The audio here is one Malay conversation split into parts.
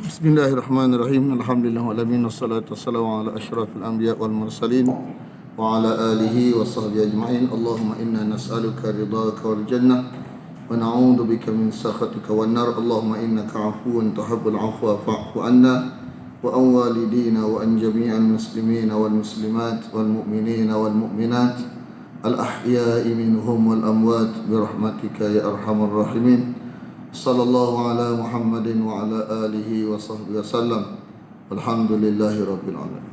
Bismillahirrahmanirrahim. Alhamdulillahirabbil wassalatu wassalamu ala asyrafil anbiya wal mursalin wa ala alihi wa sahbihi ajma'in. Allahumma inna nas'aluka ridhaka wal jannah wa na'udzu bika min sakhatika wan nar. Allahumma innaka 'afuwun tuhibbul 'afwa fa'fu 'anna wa an walidina wa an jami'al muslimina wal muslimat wal mu'minina wal mu'minat al ahya'i minhum wal amwat bi rahmatika ya arhamar rahimin. Sallallahu ala Muhammadin wa ala alihi wa sahbihi wasallam. Alhamdulillahi rabbil alamin.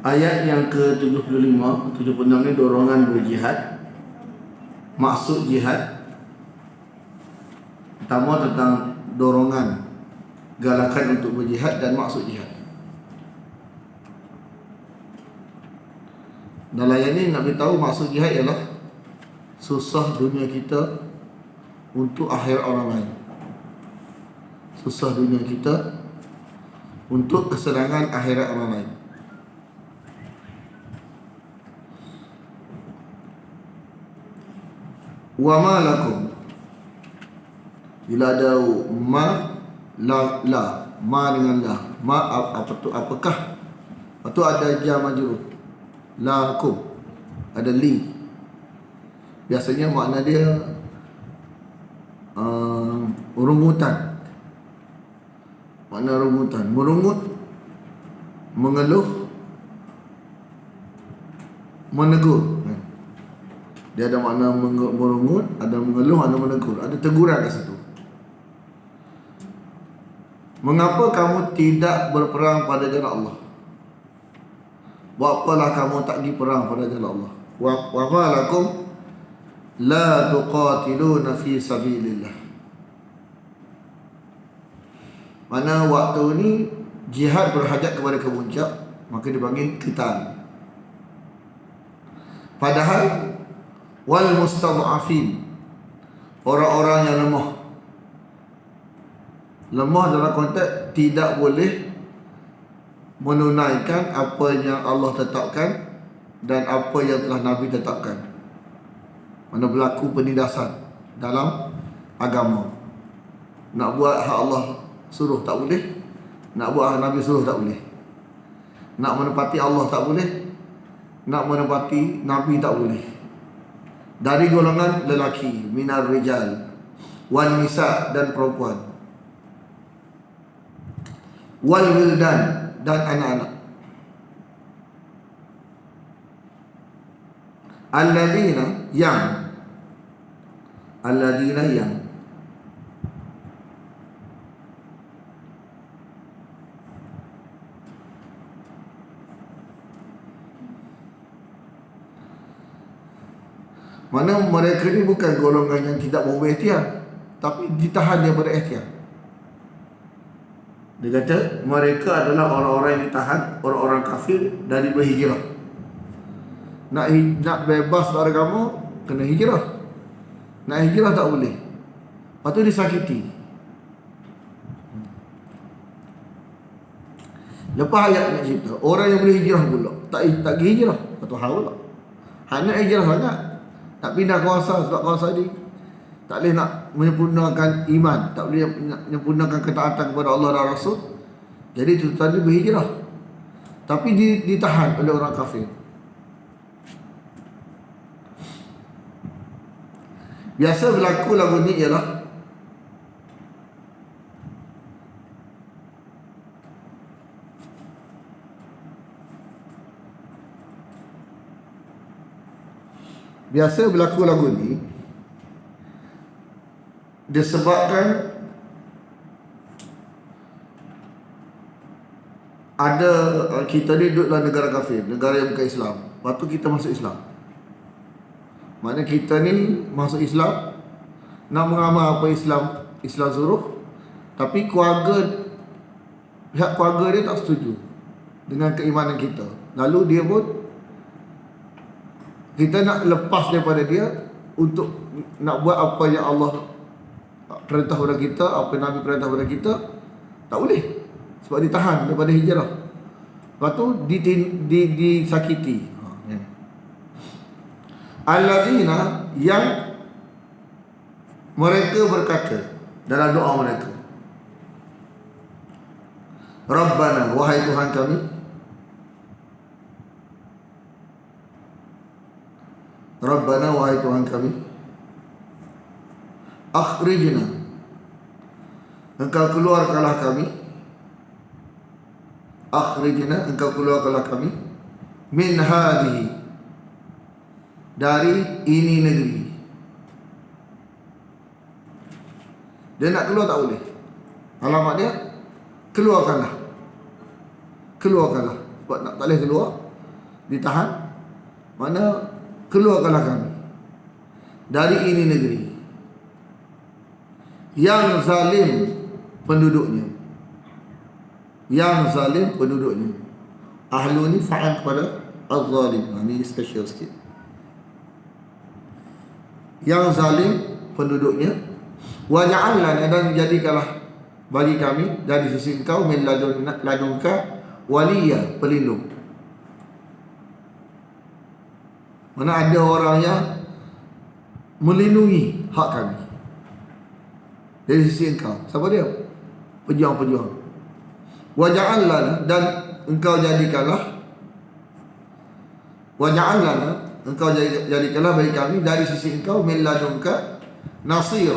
Ayat yang ke-75, 76 ni dorongan berjihad. Maksud jihad pertama tentang dorongan, galakan untuk berjihad dan maksud jihad. Dalam ayat ni nak beritahu maksud jihad ialah susah dunia kita untuk akhir orang lain. Susah dunia kita untuk kesenangan akhirat orang lain. Wa ma lakum, bila ada ma dengan la, ma apa tu, apakah, lepas tu ada jar majrur, lakum, ada li. Biasanya makna dia rungutan. Makna rungutan, merungut, mengeluh, menegur. Dia ada makna merungut, ada mengeluh, ada menegur, ada teguran kat situ. Mengapa kamu tidak berperang pada jalan Allah? Buat apalah kamu tak pergi perang pada jalan Allah? Wa ma lakum la tuqatiluna fi sabilillah. Mana waktu ni jihad berhajat kepada kemuncak, maka dipanggil qital. Padahal wal mustad'afin, orang-orang yang lemah. Lemah dalam konteks tidak boleh menunaikan apa yang Allah tetapkan dan apa yang telah Nabi tetapkan. Mana berlaku penindasan dalam agama. Nak buat hak Allah suruh tak boleh, nak buat hak Nabi suruh tak boleh. Nak menepati Allah tak boleh, nak menepati Nabi tak boleh. Dari golongan lelaki, minar rijal wal nisa, dan perempuan, wal wildan, dan anak-anak, alladina yang mana mereka ni bukan golongan yang tidak mau berikhtiar, tapi ditahan daripada ikhtiar. Dia kata mereka adalah orang-orang yang ditahan, orang-orang kafir dari berhijrah. Nak bebas dari kamu, kena hijrah. Nak hijrah tak boleh, lepas tu disakiti. Lepas ayat nak cerita orang yang boleh hijrah pula tak pergi hijrah, lepas tu haul. Hak nak hijrah sangat, nak pindah kuasa, sebab kuasa ni tak boleh nak menyempurnakan iman, tak boleh nak menyempurnakan ketaatan kepada Allah dan Rasul. Jadi tuan-tuan ni berhijrah. tapi ditahan oleh orang kafir. Biasa berlaku lagu ni ialah disebabkan ada kita ni duduk dalam negara kafir, negara yang bukan Islam. Lepas tu kita masuk Islam. Maknanya kita ni masuk Islam, nak mengamal apa Islam suruh, tapi pihak keluarga dia tak setuju dengan keimanan kita. Lalu dia pun, kita nak lepas daripada dia untuk nak buat apa yang Allah perintah kepada kita, apa yang Nabi perintah kepada kita, tak boleh. Sebab ditahan daripada hijrah. Lepas tu disakiti. Alladzina, yang mereka berkata dalam doa mereka, Rabbana, wahai Tuhan kami, Rabbana, wahai Tuhan kami, akhrijna, engkau keluarkanlah kami, akhrijna, engkau keluarkanlah kami, min hadhihi, dari ini negeri. Dia nak keluar tak boleh. Alamat dia, keluarkanlah. Sebab tak boleh keluar, ditahan. Mana keluarkanlah kami dari ini negeri yang zalim penduduknya. Yang zalim penduduknya. Ahlu ni fa'al kepada al-zalim. Ini special sikit. Yang zalim penduduknya. Wa ja'alna, dan jadikanlah bagi kami dari sisi engkau min ladunka waliya, pelindung. Mana ada orang yang melindungi hak kami dari sisi engkau. Siapa dia? Pejuang-pejuang. Wa ja'alna, dan engkau jadikanlah, wa ja'alna, engkau jadikanlah bagi kami dari sisi engkau min ladunka nasir,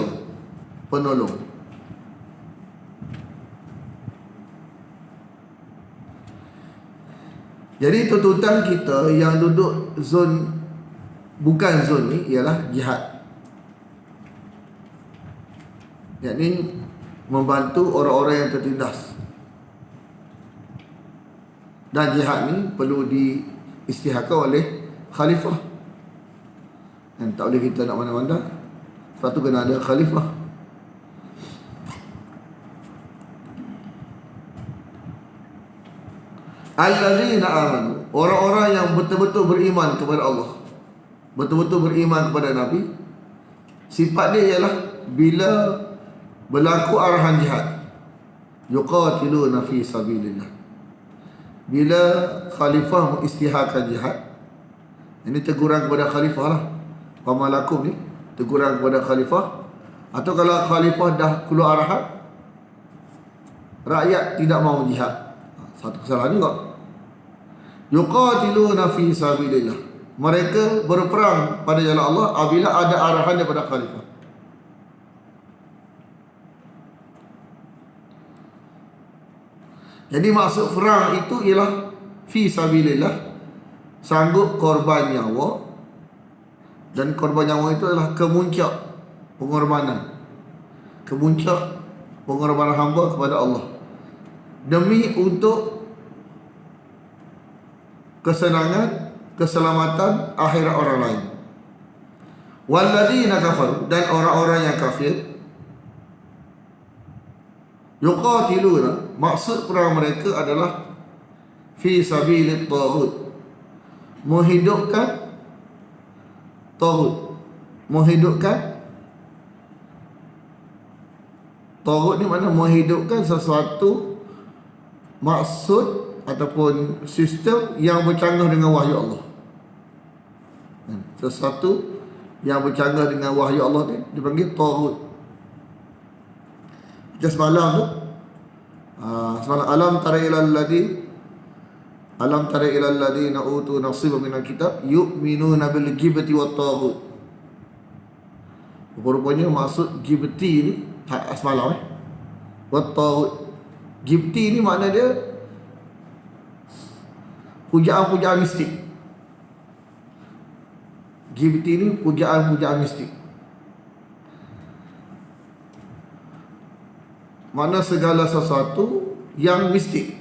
penolong. Jadi tuntutan kita yang duduk bukan zon ni ialah jihad. Yakni membantu orang-orang yang tertindas. Dan jihad ni perlu diisytiharkan oleh khalifah. Dan tak boleh kita nak mana-mana, sebab tu kena ada khalifah. Alladzina amanu, orang-orang yang betul-betul beriman kepada Allah, betul-betul beriman kepada Nabi. Sifat dia ialah bila berlaku arahan jihad, yuqatiluna fi sabilillah. Bila khalifah mengisytiharkan jihad, ini teguran kepada khalifah lah. Pamalakum ni teguran kepada khalifah. Atau kalau khalifah dah keluar arahan, rakyat tidak mau jihad, satu kesalahan juga. Yuqatiluna fi sabilillah, mereka berperang pada jalan Allah apabila ada arahan daripada khalifah. Jadi maksud perang itu ialah fi sabilillah, sanggup korban nyawa. Dan korban nyawa itu adalah kemuncak pengorbanan, kemuncak pengorbanan hamba kepada Allah demi untuk kesenangan, keselamatan akhirat orang lain. Walladzina kafaru, dan orang-orang yang kafir, yuqatiluna, maksud perang mereka adalah fi sabilit taghut, menghidupkan taghut. Menghidupkan taghut ni mana menghidupkan sesuatu maksud ataupun sistem yang bercanggah dengan wahyu Allah. Sesuatu yang bercanggah dengan wahyu Allah ni dipanggil taghut. Just semalam tu, semalam alam tara ilal ladzi Alam tara ilal ladina utu nasiban minal kitab yu'minuna bil jibti wat taghut. Rupanya maksud jibti ni semalam wat taghut. Jibti ni makna dia pujaan-pujaan mistik. Jibti ni pujaan-pujaan mistik. Mana segala sesuatu yang mistik,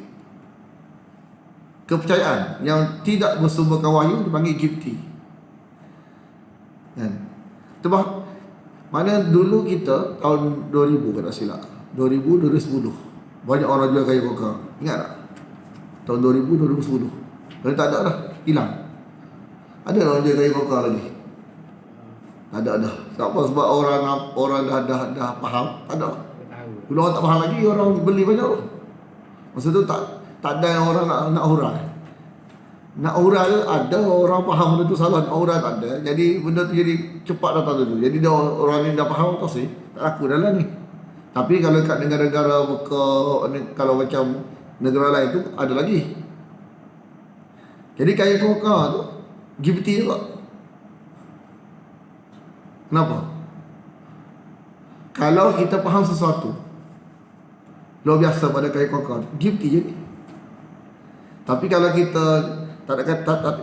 kepercayaan yang tidak bersumberkan wahyu dipanggil jibti. Kan? Tebak mana dulu kita tahun 2000 kan tak silap. 2000 2010. Banyak orang jual kayu kokar. Ingat tak? Tahun 2000 2010. Kalau tak ada dah, hilang. Ada orang jual kayu kokar lagi? Tak ada dah. Sebab orang dah faham, tak ada. Dulu orang tak faham lagi, orang beli banyak tu. Masa tu tak ada orang nak hurai. Nak hurai tu ada orang faham benda tu salah, nak hurai tak ada. Jadi benda tu jadi cepat datang dulu. Jadi dia orang ni dah faham tak sih, tak laku dah lah ni. Tapi kalau kat negara-negara kalau macam negara lain tu ada lagi. Jadi kayu kokar tu jibti juga. Kenapa? Kalau kita faham sesuatu luar biasa pada kayu kokar, jibti je ni. Tapi kalau kita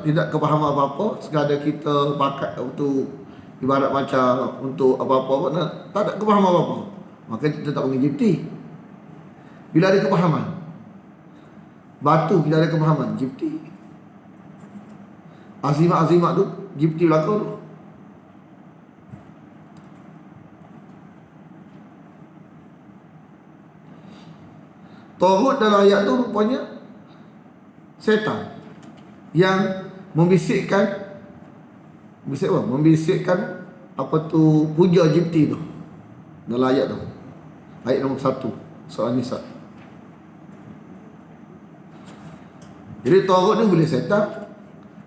tidak kefahaman apa-apa, sekadar kita pakai untuk ibarat macam untuk apa-apa, tak ada kefahaman apa-apa, maka kita tak panggil jibti. Bila ada kefahaman, batu bila ada kefahaman, jibti. Azimat-azimat tu jibti belaka tu. Taghut dalam ayat tu rupanya setan yang membisikkan apa tu puja jibti tu dalam ayat tu. Ayat nombor 1 surah Nisa. Jadi taghut ni boleh setan,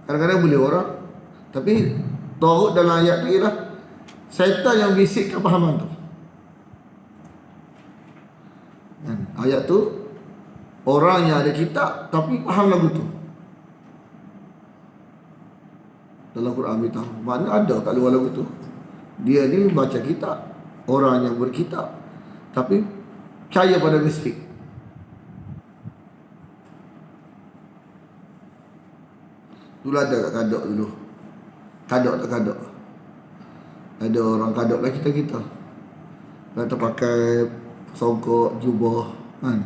kadang-kadang boleh orang. Tapi taghut dalam ayat tu ialah setan yang bisikkan pahaman tu. Ayat tu orang yang ada kitab tapi faham lagu tu. Dalam Quran beritahu, mana ada kat luar lagu tu. Dia ni baca kitab, orang yang berkitab tapi percaya pada mistik. Dulu ada kat Kadok dulu. Kadok tak Kadok. Ada orang Kadok lah kita. Kata pakai songkok, jubah kan,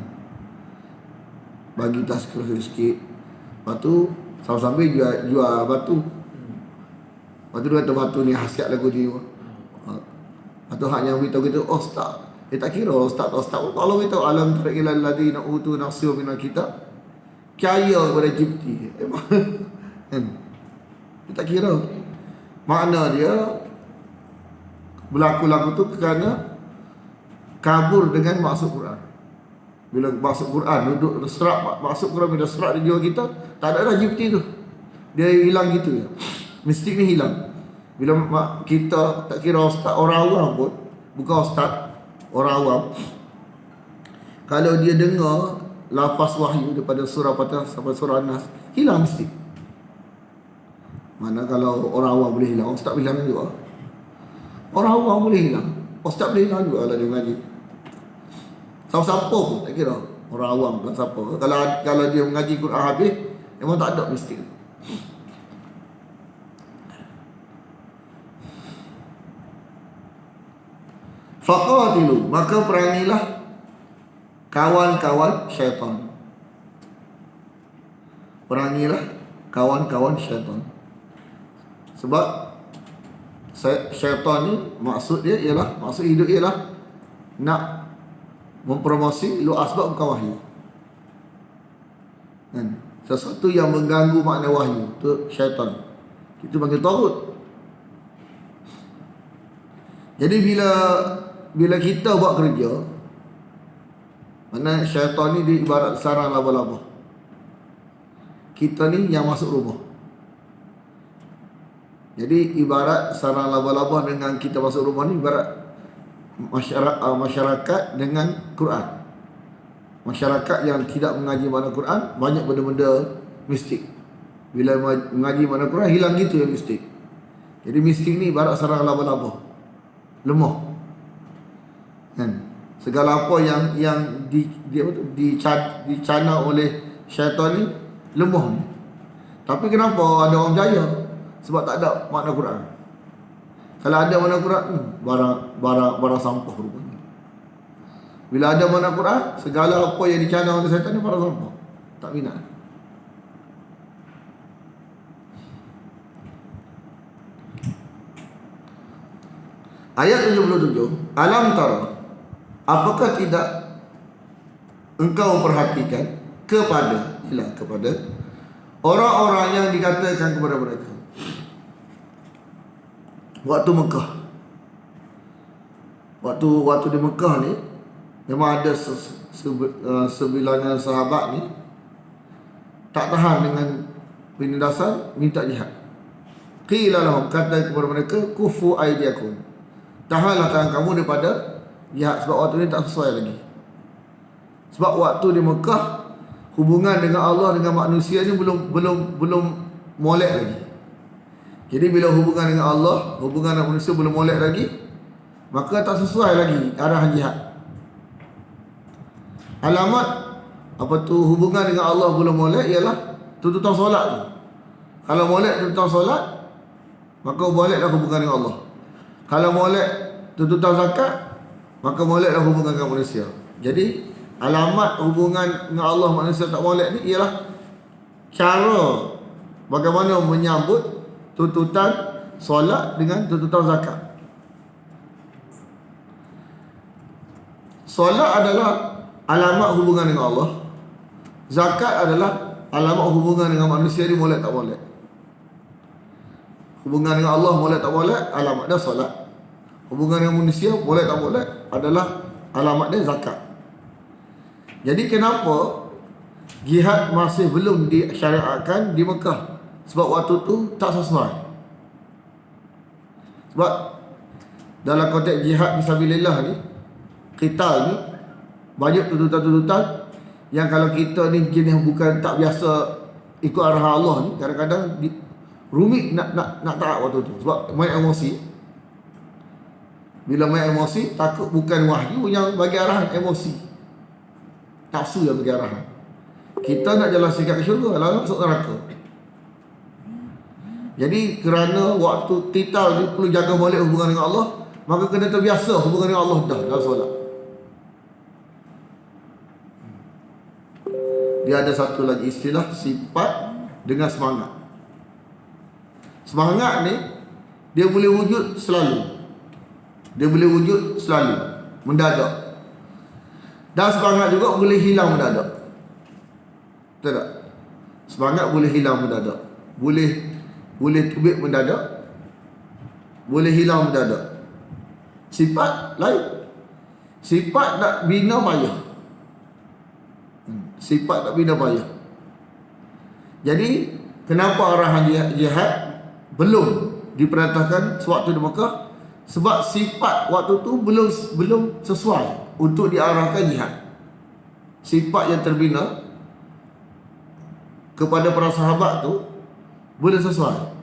bagi tas kerusi sikit. Lepas tu sambil jual batu. Lepas tu dia kata batu ni khasiat lagu ni. Lepas tu hak yang beritahu kita, oh ustaz, tak kira ustaz. Kalau beritahu alam tara ilal ladina utu nasiban minal kitab, kaya kepada jibti. Kan? Dia tak kira. Makna dia berlaku lagu tu kerana kabur dengan maksud Quran. Bila maksud Quran duduk serak, maksud Quran bila serak di jiwa kita, tak ada dah jibti tu. Dia hilang gitu ya. Mistik ni hilang. Bila kita tak kira ustaz, orang awam pun, bukan ustaz, orang awam, kalau dia dengar lafaz wahyu daripada surah Fatihah sampai surah Nas, hilang mistik. Mana kalau orang awam boleh hilang, ustaz boleh hilang juga. Orang awam boleh hilang, ustaz boleh hilang juga lah dia mengaji. Siapa pun tak kira, orang awam bukan siapa. Kalau dia mengaji Quran habis, memang tak ada mistik. Faqatilu, maka perangilah kawan-kawan syaitan. Perangilah kawan-kawan syaitan. Sebab syaitan ni maksud hidup ialah nak mempromosi lu asbab bukan wahyu. Kan? Sesuatu yang mengganggu makna wahyu tu syaitan. Itu panggil taghut. Jadi bila kita buat kerja, mana syaitan ni ibarat sarang laba-laba. Kita ni yang masuk rumah. Jadi ibarat sarang laba-laba dengan kita masuk rumah ni ibarat masyarakat dengan Quran. Masyarakat yang tidak mengaji makna Quran, banyak benda-benda mistik. Bila mengaji mana Quran, hilang gitu yang mistik. Jadi mistik ni ibarat sarang laba-laba, lemah kan. Segala apa yang dicana oleh syaitan ni lemah ni. Tapi kenapa ada orang jaya? Sebab tak ada makna Quran. Kalau ada makna Quran, barang sampah rupanya. Bila ada makna Quran, segala apa yang dicana oleh syaitan ni barang sampah. Tak minat. Ayat 77, alam tara, apakah tidak engkau perhatikan kepada orang-orang yang dikatakan kepada mereka waktu Mekah. Waktu di Mekah ni memang ada sebilangan sahabat ni tak tahan dengan penindasan, minta jihad. Qila lahum, kata kepada mereka, kufu aydiakum, tahanlah tangan kamu daripada jihad. Sebab waktu ni tak sesuai lagi. Sebab waktu di Mekah, hubungan dengan Allah, dengan manusia ni belum molek lagi. Jadi bila hubungan dengan Allah, hubungan dengan manusia belum molek lagi, maka tak sesuai lagi arahan jihad. Alamat apa tu hubungan dengan Allah belum molek ialah tuntutan solat tu. Kalau molek tuntutan solat, maka moleklah hubungan dengan Allah. Kalau molek tuntutan zakat, maka moleklah hubungan dengan manusia. Jadi alamat hubungan dengan Allah manusia tak molek ni ialah cara bagaimana menyambut tuntutan solat dengan tuntutan zakat. Solat adalah alamat hubungan dengan Allah. Zakat adalah alamat hubungan dengan manusia ni molek tak molek. Hubungan dengan Allah molek tak molek, alamat dia solat. Hubungan dengan manusia molek tak molek adalah alamat dia zakat. Jadi kenapa jihad masih belum disyariatkan di Mekah? Sebab waktu tu tak sesuai. Sebab dalam konteks jihad fisabilillah ni, qital ni, banyak tuntutan-tuntutan yang kalau kita ni jenis bukan tak biasa ikut arahan Allah ni, kadang-kadang rumit nak taat waktu tu. Sebab main emosi. Bila main emosi, takut bukan wahyu yang bagi arahan, emosi, nafsu yang bagi arahan. Kita nak jalan sikap ke syurga, lalu masuk neraka. Jadi kerana waktu qital ni perlu jaga molek hubungan dengan Allah, maka kena terbiasa hubungan dengan Allah dah dalam solat. Dia ada satu lagi istilah, sifat dengan semangat. Semangat ni dia boleh wujud selalu. Dia boleh wujud selalu, mendadak. Dan semangat juga boleh hilang mendadak. Betul tak? Semangat boleh hilang mendadak. Boleh terbit mendadak, boleh hilang mendadak. Sifat lain. Sifat nak bina payah. Sifat nak bina payah. Jadi kenapa arahan jihad belum diperintahkan sewaktu di Mekah? Sebab sifat waktu tu belum sesuai untuk diarahkan jihad. Sifat yang terbina kepada para sahabat tu boleh sesuai.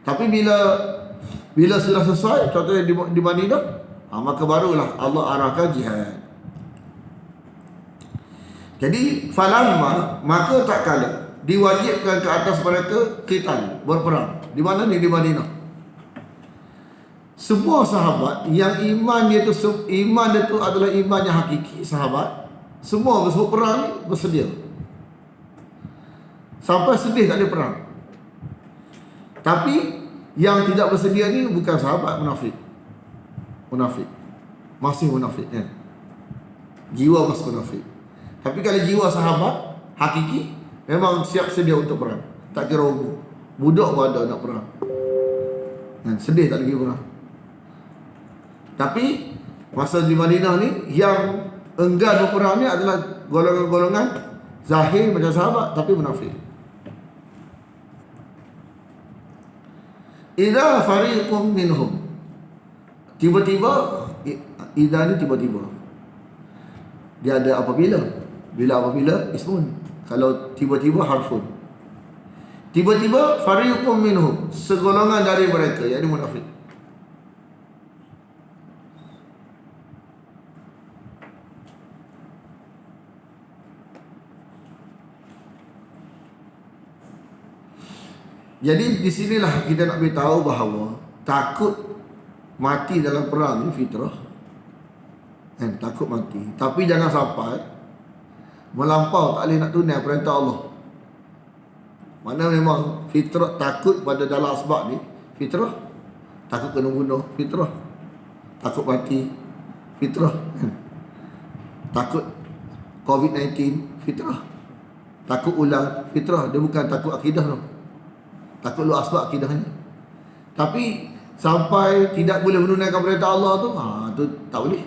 Tapi bila sudah sesuai, contohnya di Madinah, maka barulah Allah arahkan jihad. Jadi falamma, maka tak kala diwajibkan ke atas mereka qital, berperang. Di mana ni? Di Madinah. Semua sahabat yang iman dia tu adalah iman yang hakiki, sahabat semua bersama perang ni bersedia. Sampai sedih tak ada perang. Tapi yang tidak bersedia ni bukan sahabat, munafik. Masih munafik kan? Jiwa masih munafik. Tapi kalau jiwa sahabat hakiki, memang siap sedia untuk perang. Tak kira umur. Budak pun ada nak perang kan? Sedih tak lagi perang. Tapi masa di Madinah ni, yang enggan berperang ni adalah golongan-golongan zahir macam sahabat tapi munafik. Idza fariqum minhum, tiba-tiba, idza ni tiba-tiba, dia ada apabila. Bila apabila ismun. Kalau tiba-tiba harfun. Tiba-tiba fariqum minhum, segolongan dari mereka, yakni munafik. Jadi di sinilah kita nak beritahu bahawa takut mati dalam perang ni fitrah. Takut mati. Tapi jangan sampai melampau, tak boleh nak tunai perintah Allah. Mana memang fitrah takut pada dalam asbab ni fitrah. Takut kena bunuh fitrah. Takut mati fitrah. Takut COVID-19 fitrah. Takut ular fitrah. Dia bukan takut akidah tu. Takut lu asbab akidahnya. Tapi sampai tidak boleh menunaikan perintah Allah tu, tu tak boleh.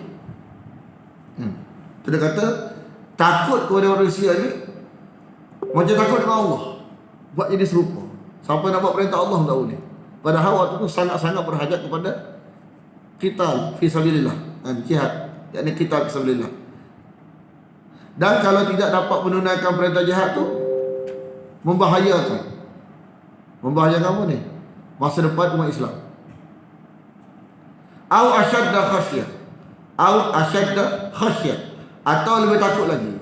Tu dia kata takut kepada manusia ni macam takut dengan Allah. Buat jadi serupa. Sampai nak buat perintah Allah tak boleh. Padahal waktu tu sangat-sangat berhajat kepada qital fi sabilillah, jihad, yakni qital fi sabilillah. Dan kalau tidak dapat menunaikan perintah jihad tu, membahayakan apa ni? Masa depan umat Islam. Au asyadda khasyah. Atau lebih takut lagi.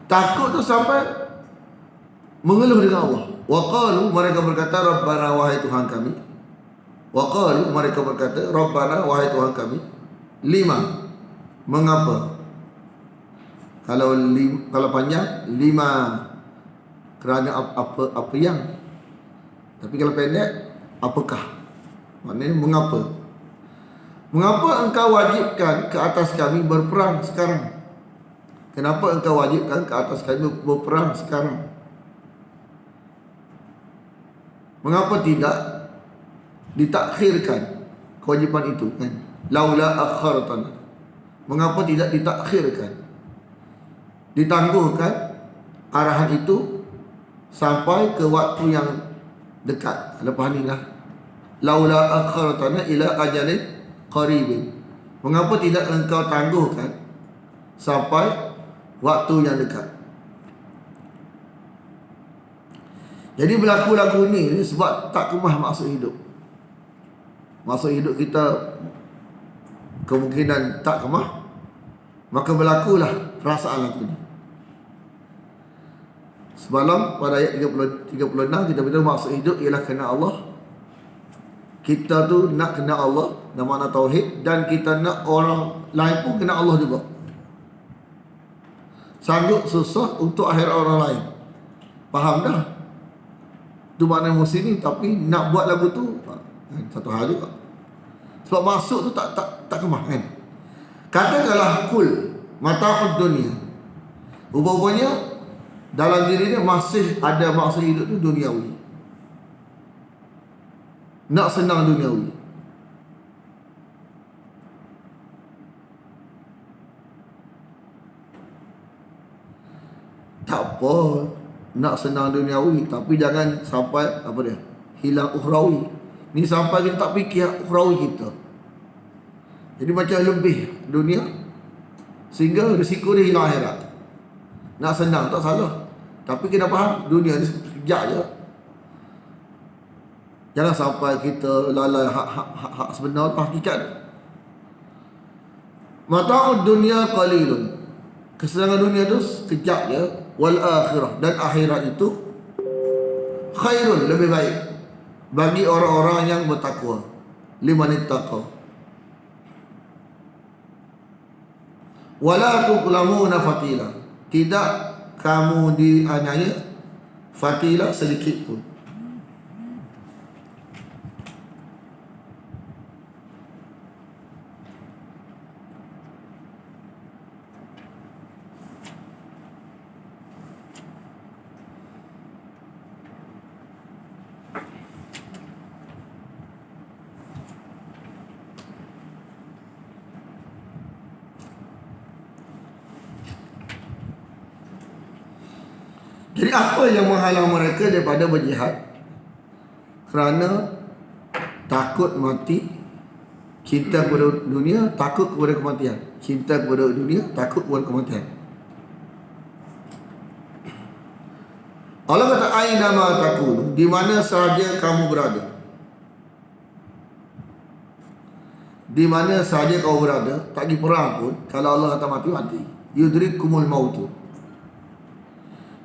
Takut tu sampai mengeluh dengan Allah. Waqalu, mereka berkata, Rabbana, wahai Tuhan kami. Waqalu, mereka berkata, Rabbana, wahai Tuhan kami. Lima, mengapa? Kalau panjang, lima, kerana apa yang. Tapi kalau pendek, apakah? Maknanya mengapa? Mengapa engkau wajibkan ke atas kami berperang sekarang? Kenapa engkau wajibkan ke atas kami berperang sekarang? Mengapa tidak ditakhirkan kewajipan itu, kan? Laula akhartana. Mengapa tidak ditakhirkan, ditangguhkan arahan itu sampai ke waktu yang dekat? Lepas ni lah. Laula akhartana ila ajalin qaribin. Mengapa tidak engkau tangguhkan sampai waktu yang dekat? Jadi berlaku lagu ni sebab tak kemah maksud hidup. Maksud hidup kita kemungkinan tak kemah, maka berlakulah perasaan lagu ni. Semalam pada ayat 36 kita beritahu maksud hidup ialah kenal Allah. Kita tu nak kenal Allah dan makna tauhid, dan kita nak orang lain pun kenal Allah juga. Sanggup susah untuk akhirat orang lain. Faham dah? Itu makna muslim ni. Tapi nak buat lagu tu satu hal juga. Sebab masuk tu tak kemah, kan? Katakanlah kul mata'ud dunia. Rupanya dalam diri dia masih ada maksud hidup tu duniawi. Nak senang duniawi. Tak apa, nak senang duniawi, tapi jangan sampai apa dia, hilang ukhrawi. Ni sampai kita tak fikir ukhrawi kita. Jadi macam lebih dunia sehingga risiko dia hilang akhirat. Nak senang tak salah, tapi kena faham dunia ni sekejap je. Jangan sampai kita lalai hak sebenar, hakikat. Mata'ud dunia qalilun. Kesenangan dunia tu sekejap je. Wal akhirah, dan akhirat itu khairun, lebih baik bagi orang-orang yang bertakwa. Liman ittaqa. Wala tuqlamuna fatila. Tidak kamu dianiaya fatila sedikit pun. Jadi apa yang menghalang mereka daripada berjihad? Kerana takut mati, cinta kepada dunia, takut kepada kematian. Cinta kepada dunia, takut kepada kematian. Allah kata aina ma takun, di mana sahaja kamu berada. Di mana sahaja kau berada, tak pergi perang pun, kalau Allah kata mati, mati. Yudrikumul mautu.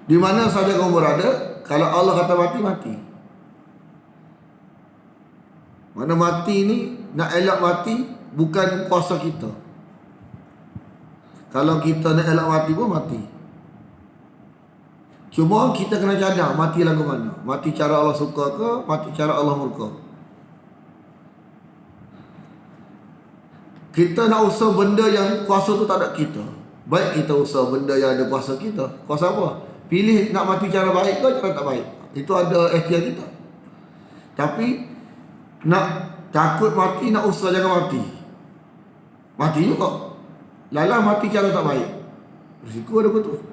Di mana sahaja kau berada, kalau Allah kata mati, mati. Mana mati ni, nak elak mati bukan kuasa kita. Kalau kita nak elak mati pun mati. Cuma kita kena cadang mati lagu mana. Mati cara Allah suka ke, mati cara Allah murka. Kita nak usaha benda yang kuasa tu tak ada kita. Baik kita usaha benda yang ada kuasa kita. Kuasa apa? Pilih nak mati cara baik ke cara tak baik. Itu ada ikhtiar kita. Tapi nak takut mati, nak usaha jangan mati. Mati juga. Lala mati cara tak baik. Risiko ada betul.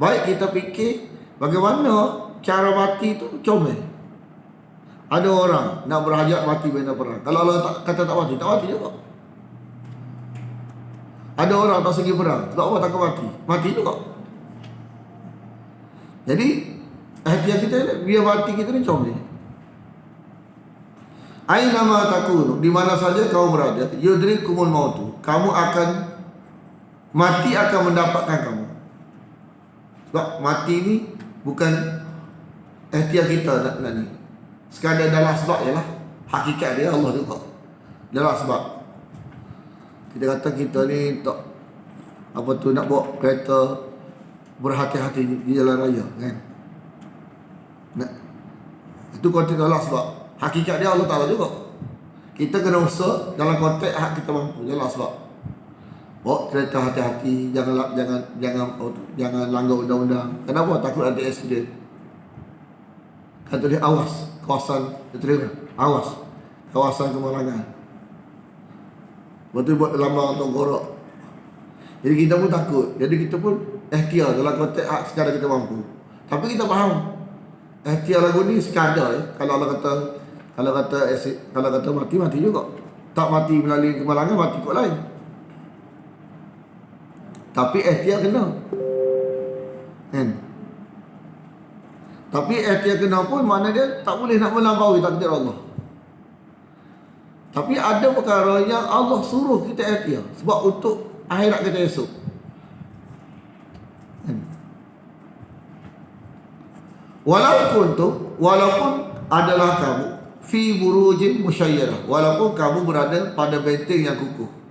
Baik kita fikir bagaimana cara mati tu comel. Ada orang nak berhajat mati bina perang. Kalau Allah kata tak mati, tak mati juga. Ada orang tak segi perang, tak apa takut mati, mati juga. Jadi ikhtiar kita biar mati kita ni comel. Aina ma takunu, di mana saja kau berada, yudrikumul mautu, kamu akan mati akan mendapatkan kamu. Sebab mati ni bukan ikhtiar kita nak ni. Sekadar dalam sebab ialah hakikat dia Allah juga. Dalam sebab kita kata kita ni tak apa tu nak bawa kereta berhati-hati di jalan raya kan. Nah, itu konteks dalam sebab hakikat dia Allah Ta'ala juga. Kita kena usaha dalam konteks hak kita mampu. Jalan sebab bawa kereta hati-hati, jangan langgar undang-undang. Kenapa? Takut ada accident. Kata dia awas kawasan, dia awas kawasan kemalangan. Betul buat lambang untuk gorok. Jadi kita pun takut. Jadi kita pun ikhtiar dalam konteks hak sekadar kita mampu. Tapi kita faham ikhtiar lagu ni sekadar Kalau Allah kata mati, mati juga. Tak mati melalui kemalangan, mati kot lain. Tapi ikhtiar kena kan? Tapi ikhtiar kena pun makna dia tak boleh nak melampaui takdir Allah. Tapi ada perkara yang Allah suruh kita ikhtiar sebab untuk akhirat kita esok kan? Walaupun adalah kamu fi burujin musyayyarah, walaupun kamu berada pada benteng yang kukuh.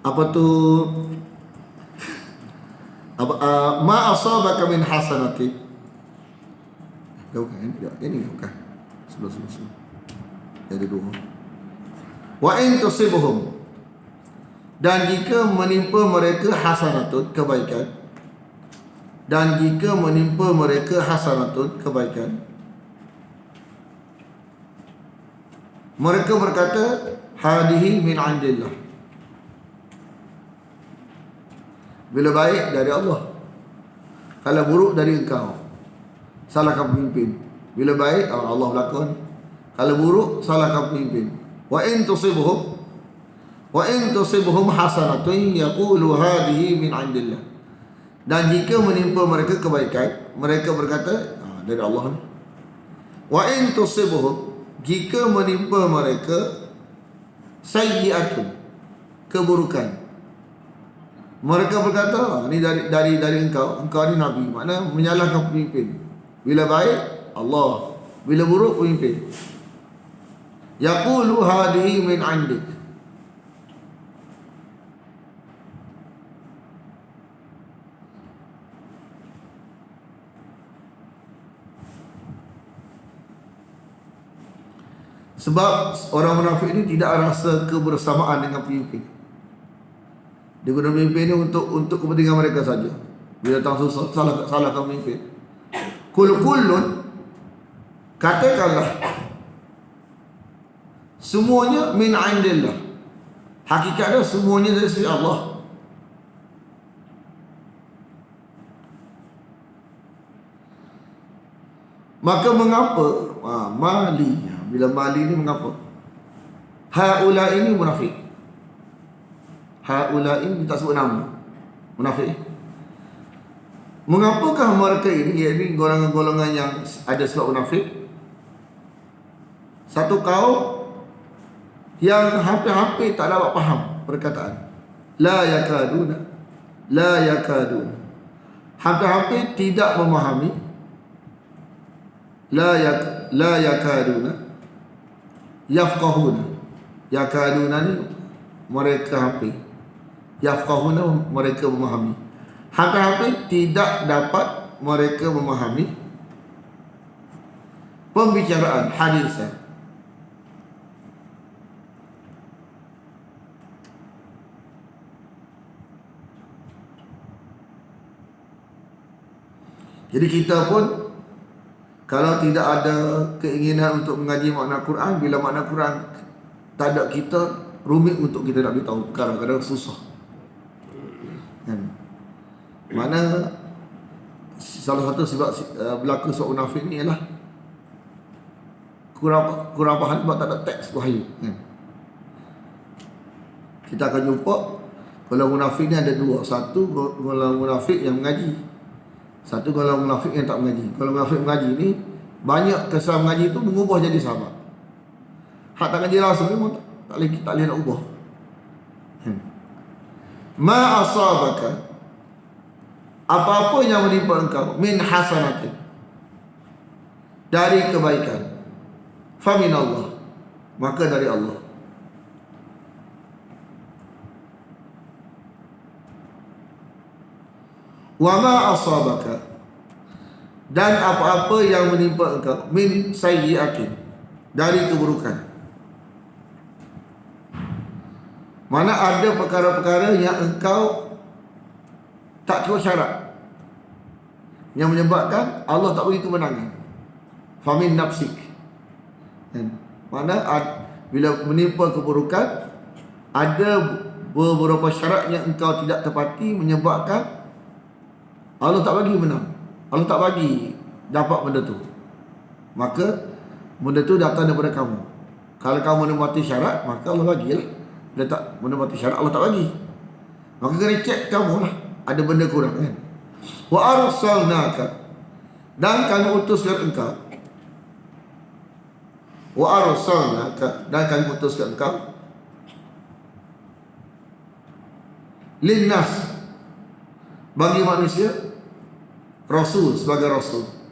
Apa tu ma asabaka min hasanati. Bukan ini bukan. Sebelum. Ada dua. Wa in tusibuhum, dan jika menimpa mereka hasanatun, kebaikan, dan jika menimpa mereka hasanatun, kebaikan, mereka berkata hadihi min indillah. Bila baik dari Allah, kalau buruk dari engkau, salahkan pemimpin. Bila baik Allah berlakon, kalau buruk salahkan pemimpin. Wa in tusibuhum hasanatun yaqulu hadhihi min indillah. Dan jika menimpa mereka kebaikan, mereka berkata dari Allah ni. Wa in tusibuhum, jika menimpa mereka sayyi'atun, keburukan, mereka berkata ni dari engkau ni nabi, makna menyalahkan pemimpin. Bila baik Allah, Bila buruk pemimpin. Yaqulu hadhihi min 'indik. Sebab orang munafik ni tidak rasa kebersamaan dengan pemimpin. Dia guna pemimpin ni untuk kepentingan mereka saja. Bila datang susah, salahkan pemimpin. Kullun, katakanlah semuanya min 'indillah. Hakikatnya semuanya dari sisi Allah. Maka mengapa mali? Bila mali ni mengapa? Haula ini munafik. Haula ini tak sebut nama. Munafik. Mengapakah mereka ini, iaitu golongan-golongan yang ada sebab munafik? Satu kaum yang hampir-hampir tak dapat faham perkataan la yakaduna. Hampir-hampir tidak memahami la yakaduna. Yafqahuna. Yakaduna ni mereka hampir. Yafqahuna mereka memahami. Hampir-hampir tidak dapat mereka memahami pembicaraan hadisan. Jadi kita pun kalau tidak ada keinginan untuk mengaji makna Quran, bila makna Quran tak ada, kita rumit untuk kita nak beritahu perkara, kadang susah. Kan? Mana salah satu sebab berlaku sebab munafik ni ialah kurang faham sebab tak ada teks wahyu. Kan? Kita akan jumpa golongan munafik ni ada dua. Satu golongan munafik yang mengaji, satu golongan munafik yang tak mengaji. Kalau munafik mengaji ni banyak kesalahan mengaji tu mengubah jadi sahabat. Hak tak ngaji langsung memang tak boleh nak ubah. Ma asabaka, apa-apa yang menimpa engkau, min hasanatin, dari kebaikan, fa min Allah, maka dari Allah. Wa ma asabaka, dan apa-apa yang menimpa engkau, min sayyi'atin, dari keburukan. Mana ada perkara-perkara yang engkau tak cukup syarat, yang menyebabkan Allah tak bagi kemenangan. Famin nafsik. Mana bila menimpa keburukan, ada beberapa syarat yang engkau tidak tepati, menyebabkan Allah tak bagi menang, Allah tak bagi dapat benda tu. Maka benda tu datang daripada kamu. Kalau kamu menepati syarat, maka Allah bagilah. Bila tak menepati syarat, Allah tak bagi, maka kena cek kamu lah, ada benda kurang kan. Wa arsalnaka, dan kami utuskan engkau. Wa arsalnaka, dan kami utuskan engkau. Linnas, bagi manusia, Rasul, sebagai Rasul.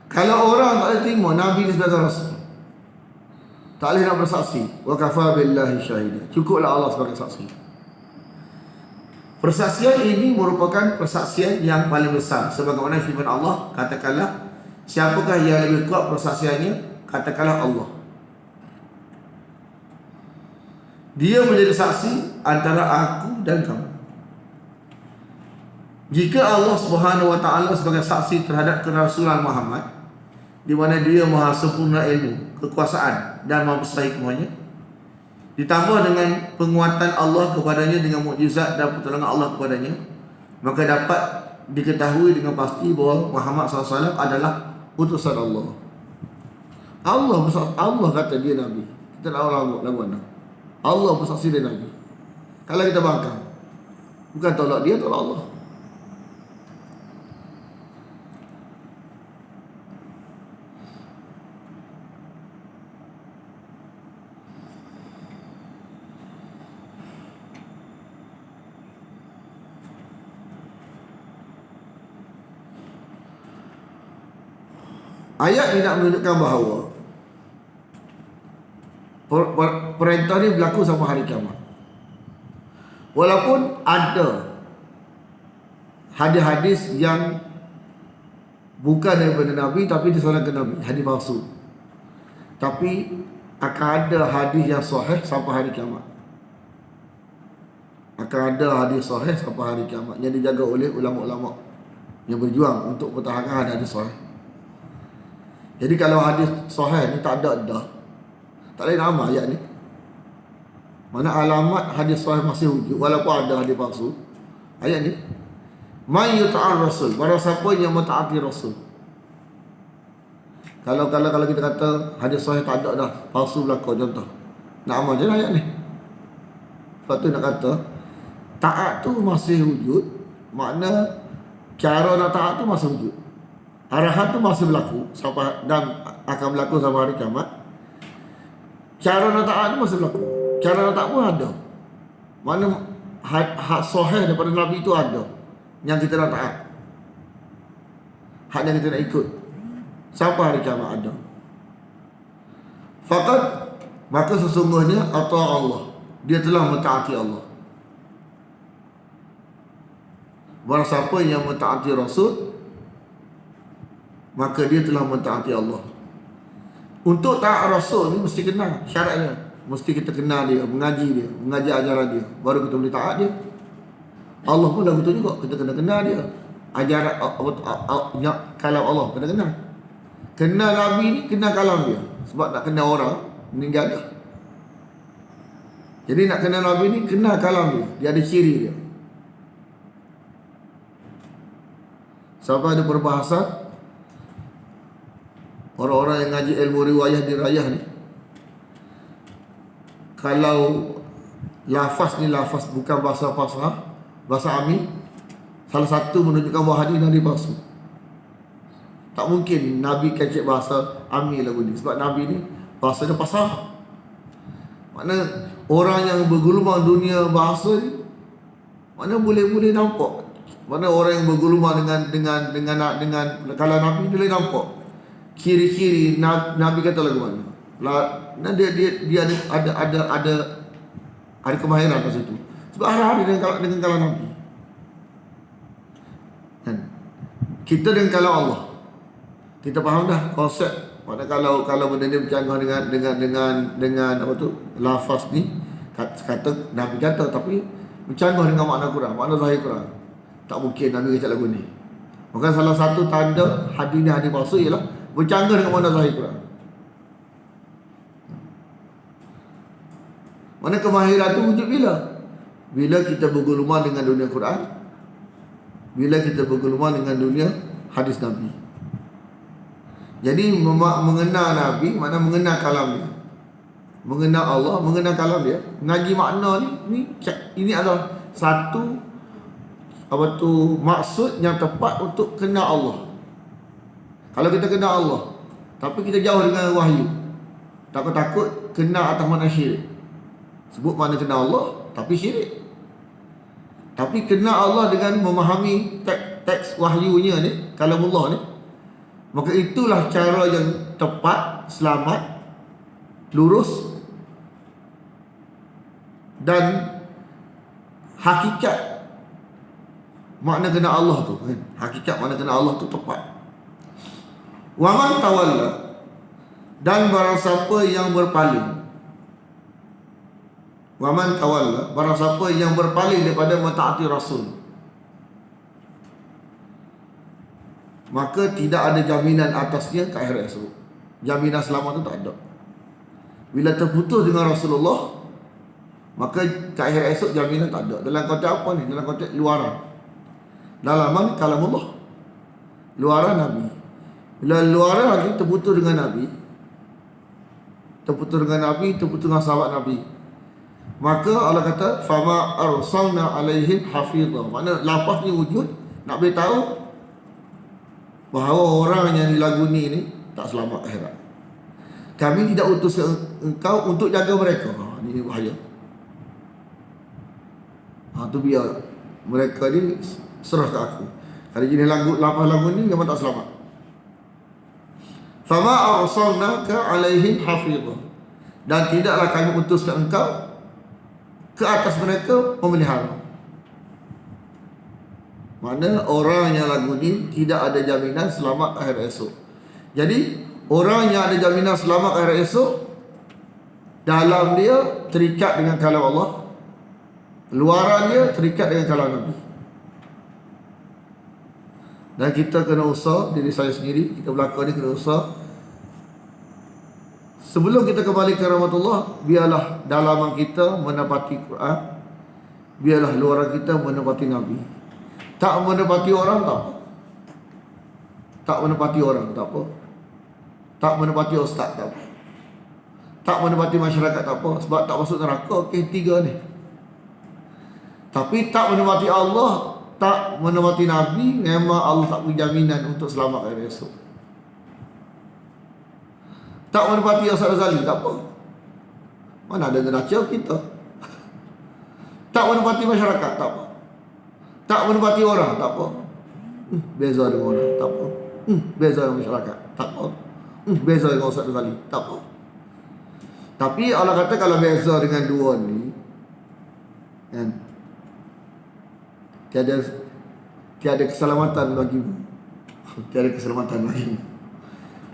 Kalau orang tak boleh terima Nabi ni sebagai Rasul, tak boleh nak bersaksi, wa kafa billahi syahida, cukuplah Allah sebagai saksi. Persaksian ini merupakan persaksian yang paling besar, sebagaimana firman Allah, katakanlah, siapakah yang lebih kuat persaksiannya, katakanlah Allah. Dia menjadi saksi antara aku dan kamu. Jika Allah Subhanahu wa taala sebagai saksi terhadap kerasulan Muhammad, di mana dia maha sempurna ilmu, kekuasaan dan maha besar hikmahnya, ditambah dengan penguatan Allah kepadanya dengan mukjizat dan pertolongan Allah kepadanya, maka dapat diketahui dengan pasti bahawa Muhammad SAW adalah utusan Allah. Allah kata dia Nabi. Kita nak lagu mana? Allah bersaksi dia Nabi. Kalau kita bangkang, bukan tolak dia, tolak Allah. Ayat ni nak menunjukkan bahawa perintah ni berlaku sampai hari kiamat. Walaupun ada hadis-hadis yang bukan daripada Nabi tapi disandarkan Nabi, hadis palsu. Tapi akan ada hadis yang sahih sampai hari kiamat. Akan ada hadis sahih sampai hari kiamat yang dijaga oleh ulama-ulama yang berjuang untuk pertahankan hadis sahih. Jadi kalau hadis sahih ni tak ada dah, tak boleh nama ayat ni. Mana alamat hadis sahih masih wujud walaupun ada hadis palsu. Ayat ni, may yuta'ar rasul, barang siapa yang mentaati rasul. Kalau kita kata hadis sahih tak ada dah, palsu berlaku contoh, nak amal je ayat ni. Lepas tu nak kata taat tu masih wujud, makna cara nak taat tu masih wujud. Arahan tu masih berlaku sampai dan akan berlaku sampai hari kiamat. Cara nak taat tu masih berlaku. Cara nak taat pun ada. Mana hak sahih daripada Nabi itu ada yang kita nak taat. Hak yang kita nak ikut sampai hari kiamat ada. Fakat maka sesungguhnya atau Allah, dia telah mentaati Allah. Barang siapa yang mentaati Rasul, maka dia telah mentaati Allah. Untuk taat Rasul ni mesti kenal syaratnya. Mesti kita kenal dia, mengaji ajaran dia, baru kita boleh taat dia. Allah pun dah betul juga, kita kena kenal dia. Ajaran kalam Allah kena kenal. Kenal Nabi ni, kenal kalam dia. Sebab nak kenal orang, meninggal dah. Jadi nak kenal Nabi ni, kenal kalam dia. Dia ada ciri dia. Sampai ada perbahasan orang-orang yang ngaji ilmu riwayah dirayah ni, kalau lafaz ni lafaz bukan bahasa fasah, bahasa Ami, salah satu menunjukkan bahawa hadis Nabi palsu. Tak mungkin Nabi kecek bahasa Ami lagu ni, sebab Nabi ni bahasa dia fasah. Makna orang yang bergulung dunia bahasa ni, mana boleh nampak. Mana orang yang bergulung dengan kalau Nabi boleh nampak ciri-ciri Nabi kata lagu mana. Dia ada kemahiran kat situ. Sebab hari-hari dengan kalam Nabi. Kan? Kita dengan kalam Allah. Kita faham dah konsep. Mana kalau benda ni bercanggah dengan apa tu? Lafaz ni kata Nabi kata tapi bercanggah dengan makna Quran, makna zahir Quran. Tak mungkin Nabi kata lagu ni. Maka salah satu tanda hadis ni hadis palsu ialah bercanggah dengan makna zahir Quran. Mana kemahiran tu wujud bila? Bila kita bergulungan dengan dunia Quran, bila kita bergulungan dengan dunia hadis Nabi. Jadi mengenal Nabi, mana mengenal kalam dia, mengenal Allah, mengenal kalam dia, mengaji makna ni ini adalah satu maksud yang tepat untuk kenal Allah. Kalau kita kenal Allah tapi kita jauh dengan wahyu, takut-takut kenal atas makna syirik. Sebut mana kenal Allah tapi syirik. Tapi kenal Allah dengan memahami teks wahyunya ni, kalamullah ni, maka itulah cara yang tepat, selamat, lurus dan hakikat makna kenal Allah tu kan. Hakikat makna kenal Allah tu tepat. Wa man tawalla, dan barang siapa yang berpaling. Wa man tawalla, barang siapa yang berpaling daripada mentaati Rasul, maka tidak ada jaminan atasnya ke akhirat esok. Jaminan selamat tu tak ada. Bila terputus dengan Rasulullah, maka ke akhirat esok jaminan tak ada. Dalam konteks apa ni? Dalam konteks luaran. Dalaman kalamullah, luaran Nabi. Bila luaran ni terputus dengan Nabi, terputus dengan sahabat Nabi, maka Allah kata fama arsalna alaihim hafizah. Makna lafaz ni wujud nak beritahu bahawa orang yang dilaguni ni tak selamat akhirat. Kami tidak utus engkau untuk jaga mereka. Ini bahaya. Tu biar mereka ni serah ke aku. Kalau jenis lafaz lagu ni memang tak selamat. Fama arsalnaka alaihim hafizah. Dan tidaklah kami utuskan engkau ke atas mereka pemelihara. Mana orang yang lagu ni tidak ada jaminan selamat akhirat esok. Jadi orang yang ada jaminan selamat akhirat esok, dalam dia terikat dengan kalam Allah, luaran dia terikat dengan kalam Nabi. Dan kita kena usah, diri saya sendiri, kita belakang ni kena usah. Sebelum kita kembali ke rahmatullah, biarlah dalaman kita menepati Quran, biarlah luaran kita menepati Nabi. Tak menepati orang tak apa. Tak menepati orang tak apa. Tak menepati ustaz tak apa. Tak menepati masyarakat tak apa. Sebab tak masuk neraka. Okey, tiga ni. Tapi tak menepati Allah, tak menepati Nabi, memang Allah tak punya jaminan untuk selamat hari esok. Tak menepati Ustaz Razali tak apa. Mana ada neraca kita. Tak menepati masyarakat tak apa. Tak menepati orang tak apa. Beza dengan orang tak apa. Beza dengan masyarakat tak apa. Beza dengan Ustaz Razali tak apa. Tapi Allah kata kalau beza dengan dua ni, kan, tiada keselamatan bagimu. Tiada keselamatan bagimu.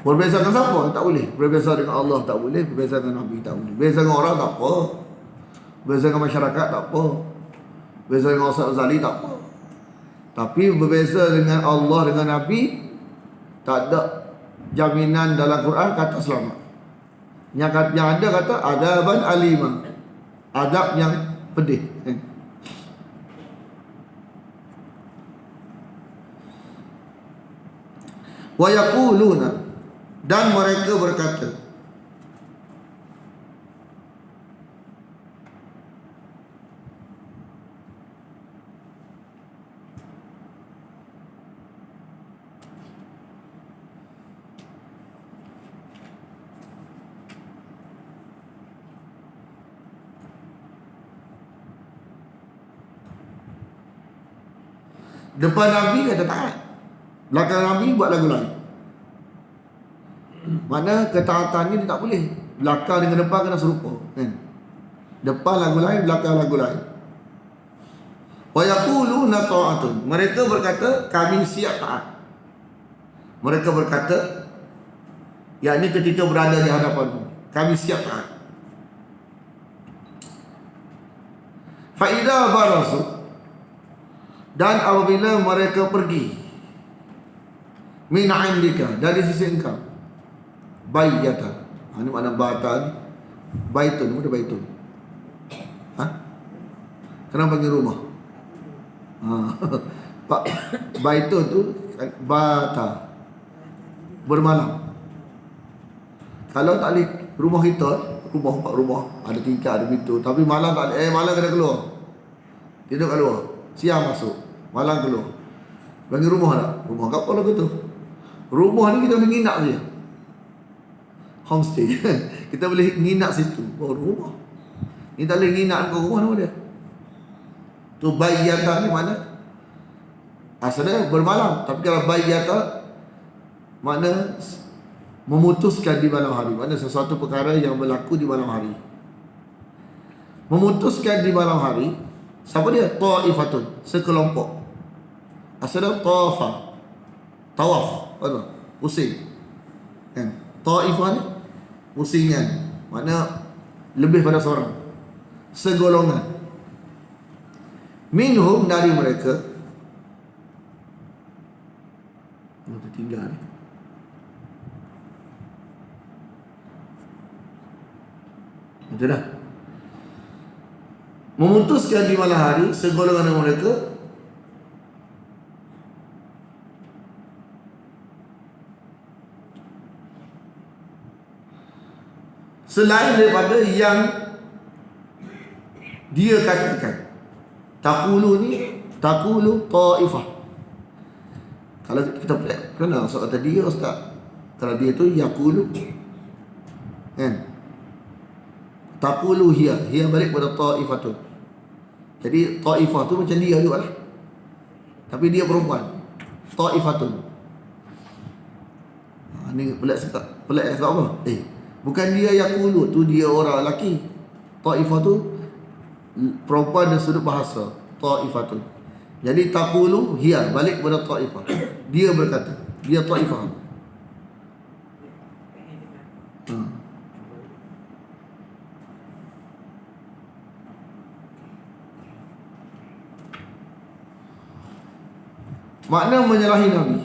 Berbeza dengan siapa? Tak boleh. Berbeza dengan Allah tak boleh. Berbeza dengan Nabi tak boleh. Berbeza dengan orang tak apa. Berbeza dengan masyarakat tak apa. Berbeza dengan Ustaz Razali tak apa. Tapi berbeza dengan Allah, dengan Nabi, tak ada jaminan dalam Quran kata selamat. Yang ada kata adaban alimah, adab yang pedih. Wa yaquluna, dan mereka berkata, depan Nabi kata taat, belakang Nabi buat lagu lain. Mana ketaatan ni dia tak boleh. Belakang dengan depan kena serupa, kan? Depan lagu lain, belakang lagu lain. Wa yaquluna ta'atun, mereka berkata kami siap taat. Mereka berkata, yakni ketika berada di hadapanmu, kami siap taat. Fa idza barasu, dan apabila mereka pergi min indika, dari sisi engkau, bayyata. Ini makna batan. Baitun, mana baitun? Kenapa panggil rumah? Pak, baitun tu bata, bermalam. Kalau tak boleh rumah kita, rumah ada tingkat, ada pintu, tapi malam tak ada. Malam kena keluar. Tidur kat luar. Siang masuk, malam keluar. Panggil rumah tak? Rumah kat apa lagu tu? Rumah ni kita boleh nginap saja. Homestay. Kita boleh nginap situ. Baru rumah. Ni tak boleh nginap ke rumah nama dia. Tu bayyata ni mana? Asalnya bermalam. Tapi kalau bayyata, makna memutuskan di malam hari. Makna sesuatu perkara yang berlaku di malam hari. Memutuskan di malam hari. Siapa dia? Ta'ifatun, sekelompok. Asalnya tawafa, tawaf, apa? Pusing, kan? Ta'ifah ni pusingan, makna lebih pada seorang, segolongan. Minhum, dari mereka. Tertinggal ni. Betul dah. Memutuskan di malam hari, segolongan dari mereka. selain daripada yang dia katakan. Taqulu ni, taqulu ta'ifah. Kalau kita pelik, kenapa Ustaz kata dia Ustaz? Kalau dia tu yaqulu, kan? Taqulu hiya balik pada ta'ifatun. Jadi ta'ifah tu macam dia juga lah, tapi dia perempuan. Ta'ifatun. Ni pelik sebab apa? Bukan dia yaqulu, tu dia orang lelaki. Ta'ifah tu perempuan dan sudut bahasa. Ta'ifatun. Jadi taqulu hiya balik pada ta'ifah. Dia berkata, dia ta'ifah. Makna menyalahi Nabi.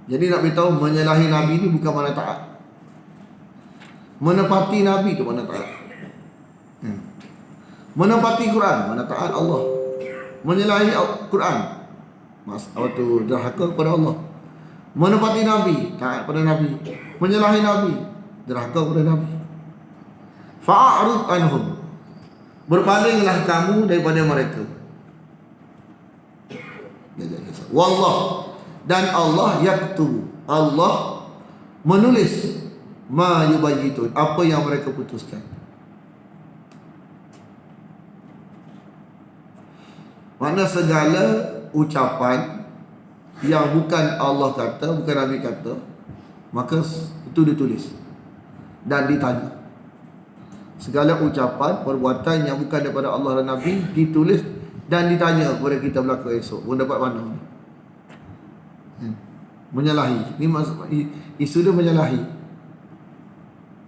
Jadi nak beritahu menyalahi Nabi ni bukan makna taat. Menepati Nabi tu makna taat. Menepati Quran makna taat Allah. Menyalahi Quran apa tu, derhaka kepada Allah. Menepati Nabi, taat pada Nabi. Menyalahi Nabi, derhaka kepada Nabi. Fa'rid anhum, berpalinglah kamu daripada mereka. Wallah, dan Allah yaktubu, Allah menulis ma yubayyitun, apa yang mereka putuskan. Makna segala ucapan yang bukan Allah kata, bukan Nabi kata, maka itu ditulis dan ditanya. Segala ucapan, perbuatan yang bukan daripada Allah dan Nabi ditulis dan ditanya kepada kita belaka esok. Pun dapat mana? Menyalahi. Ini maksud isu dia menyalahi.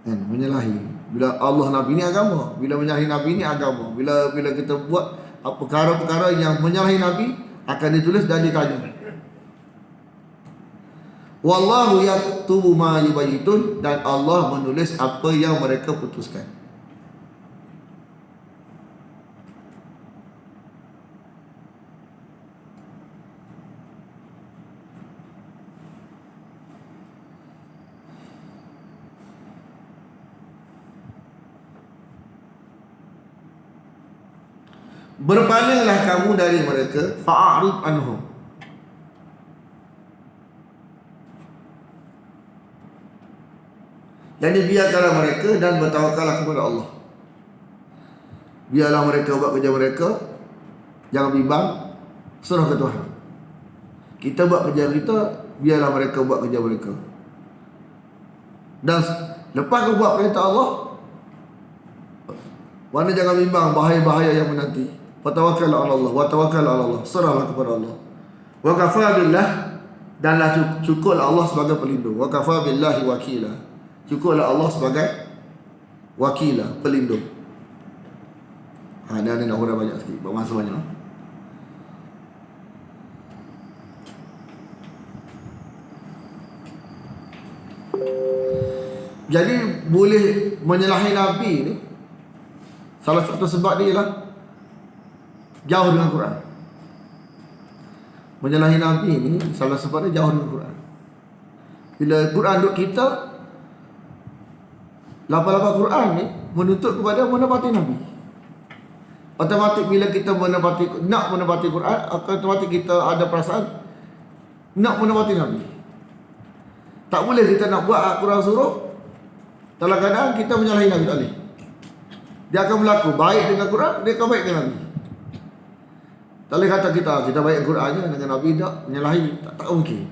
Menyalahi. Bila Allah Nabi ni agama, bila menyalahi Nabi ni agama. Bila kita buat perkara-perkara yang menyalahi Nabi akan ditulis dan ditanya. Wallahu yaktubu ma yubayyitun, dan Allah menulis apa yang mereka putuskan. Berpalinglah kamu dari mereka, fa'rid anhum. Jadi biarkanlah mereka dan bertawakallah kepada Allah. Biarlah mereka buat kerja mereka, jangan bimbang, serah ke Tuhan. Kita buat kerja kita, biarlah mereka buat kerja mereka. Dan lepas kau buat perintah Allah, mana jangan bimbang bahaya-bahaya yang menanti. Fatawakkal ala Allah, wa tawakkal ala Allah, serahlah kepada Allah. Wa kafa billah, danlah cukuplah Allah sebagai pelindung. Wa kafa billahi wakila, cukuplah Allah sebagai wakila, pelindung. Ni nak huraikan banyak sikit, masa banyak. Jadi boleh menyalahi Nabi ni, salah satu sebab dia ialah jauh dengan Quran. Menyalahi Nabi ni salah sebab dia jauh dengan Quran. Bila Quran duduk kita, lafaz-lafaz Quran ni menuntut kepada menepati Nabi. Otomatik bila kita nak menepati Quran, otomatik kita ada perasaan nak menepati Nabi. Tak boleh kita nak buat Quran suruh dalam keadaan kita menyalahi Nabi. Tak boleh. Dia akan berlaku baik dengan Quran, dia akan baik dengan Nabi. Tak boleh kata kita baik Quran je dengan Nabi, tak menyalahi, tak mungkin.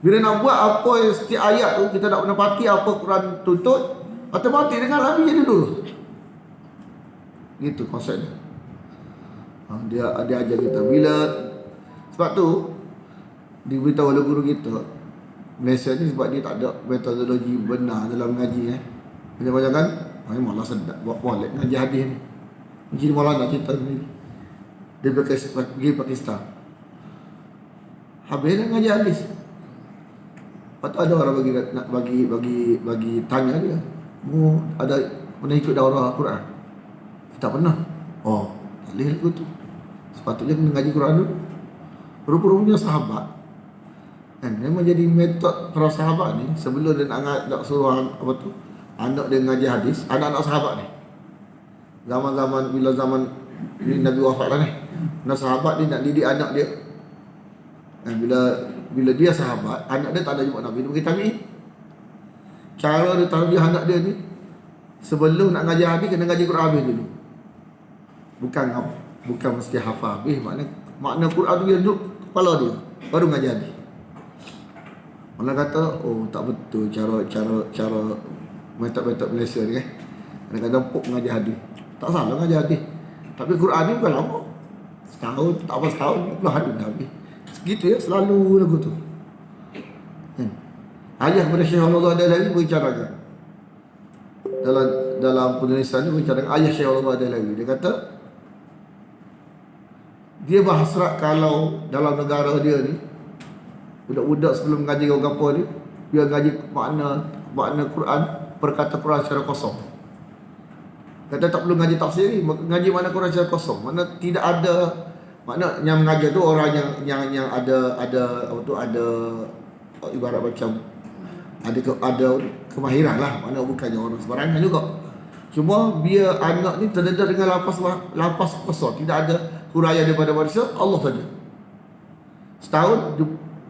Bila nak buat apa yang setiap ayat tu kita nak menepati apa Quran tuntut, otomatik dengan Nabi jadi dulu. Gitu konsepnya. Dia ajar kita. Bila sebab tu diberitahu oleh guru kita, Malaysia ni sebab dia tak ada metodologi benar dalam mengaji. Banyak-banyak kan, malah sedap buat molek ngaji hadis ni. Mungkin malah nak cerita sendiri. Dia pergi Pakistan, habis dah ngaji hadis. Lepas tu ada orang nak bagi tanya dia, mu ada pernah ikut daurah Quran? Tak pernah. Oh, tak boleh lagu tu. Sepatutnya kena ngaji Quran dulu. Rupa-rupanya sahabat, kan, memang jadi metod para sahabat ni sebelum dia nak suruh apa tu anak dia ngaji hadis, anak-anak sahabat ni. Zaman-zaman bila zaman Nabi wafat lah ni. Nah sahabat dia nak didik anak dia. Bila dia sahabat, anak dia tak ada jumpa Nabi, dia pergi tabi'in. Cara dia tarbiyah anak dia ni, sebelum nak ngaji hadis kena ngaji Quran habis dulu. Bukan mesti hafal habis, makna Quran tu dia duduk kepala dia, baru ngaji hadis. Orang kata, oh tak betul cara metod Malaysia ni kan. Kadang-kadang pok ngaji hadis. Tak salah ngaji hadis. Tapi Quran ni bukan lama. Setahun, tak apa setahun, 10 hari dah habis. Segitu ya, selalu lagu tu. Ayah kepada Syekh Allah Dalawi bercarakan. Dalam penulisan dia bercarakan ayah Syekh Allah Dalawi. Dia kata, dia berhasrat kalau dalam negara dia ni, budak-budak sebelum ngaji apa ni, dia ngaji makna Quran, perkata Quran secara kosong. Kata tak perlu ngaji tafsir, ngaji makna Quran secara kosong. Makna tidak ada, makna yang mengajar tu orang yang ada apa tu, ada ibarat macam ada kemahiran lah. Makna bukannya orang sembarangan juga. Cuma biar anak ni terdedah dengan lapas kosong, tidak ada huraian daripada manusia, Allah saja. Setahun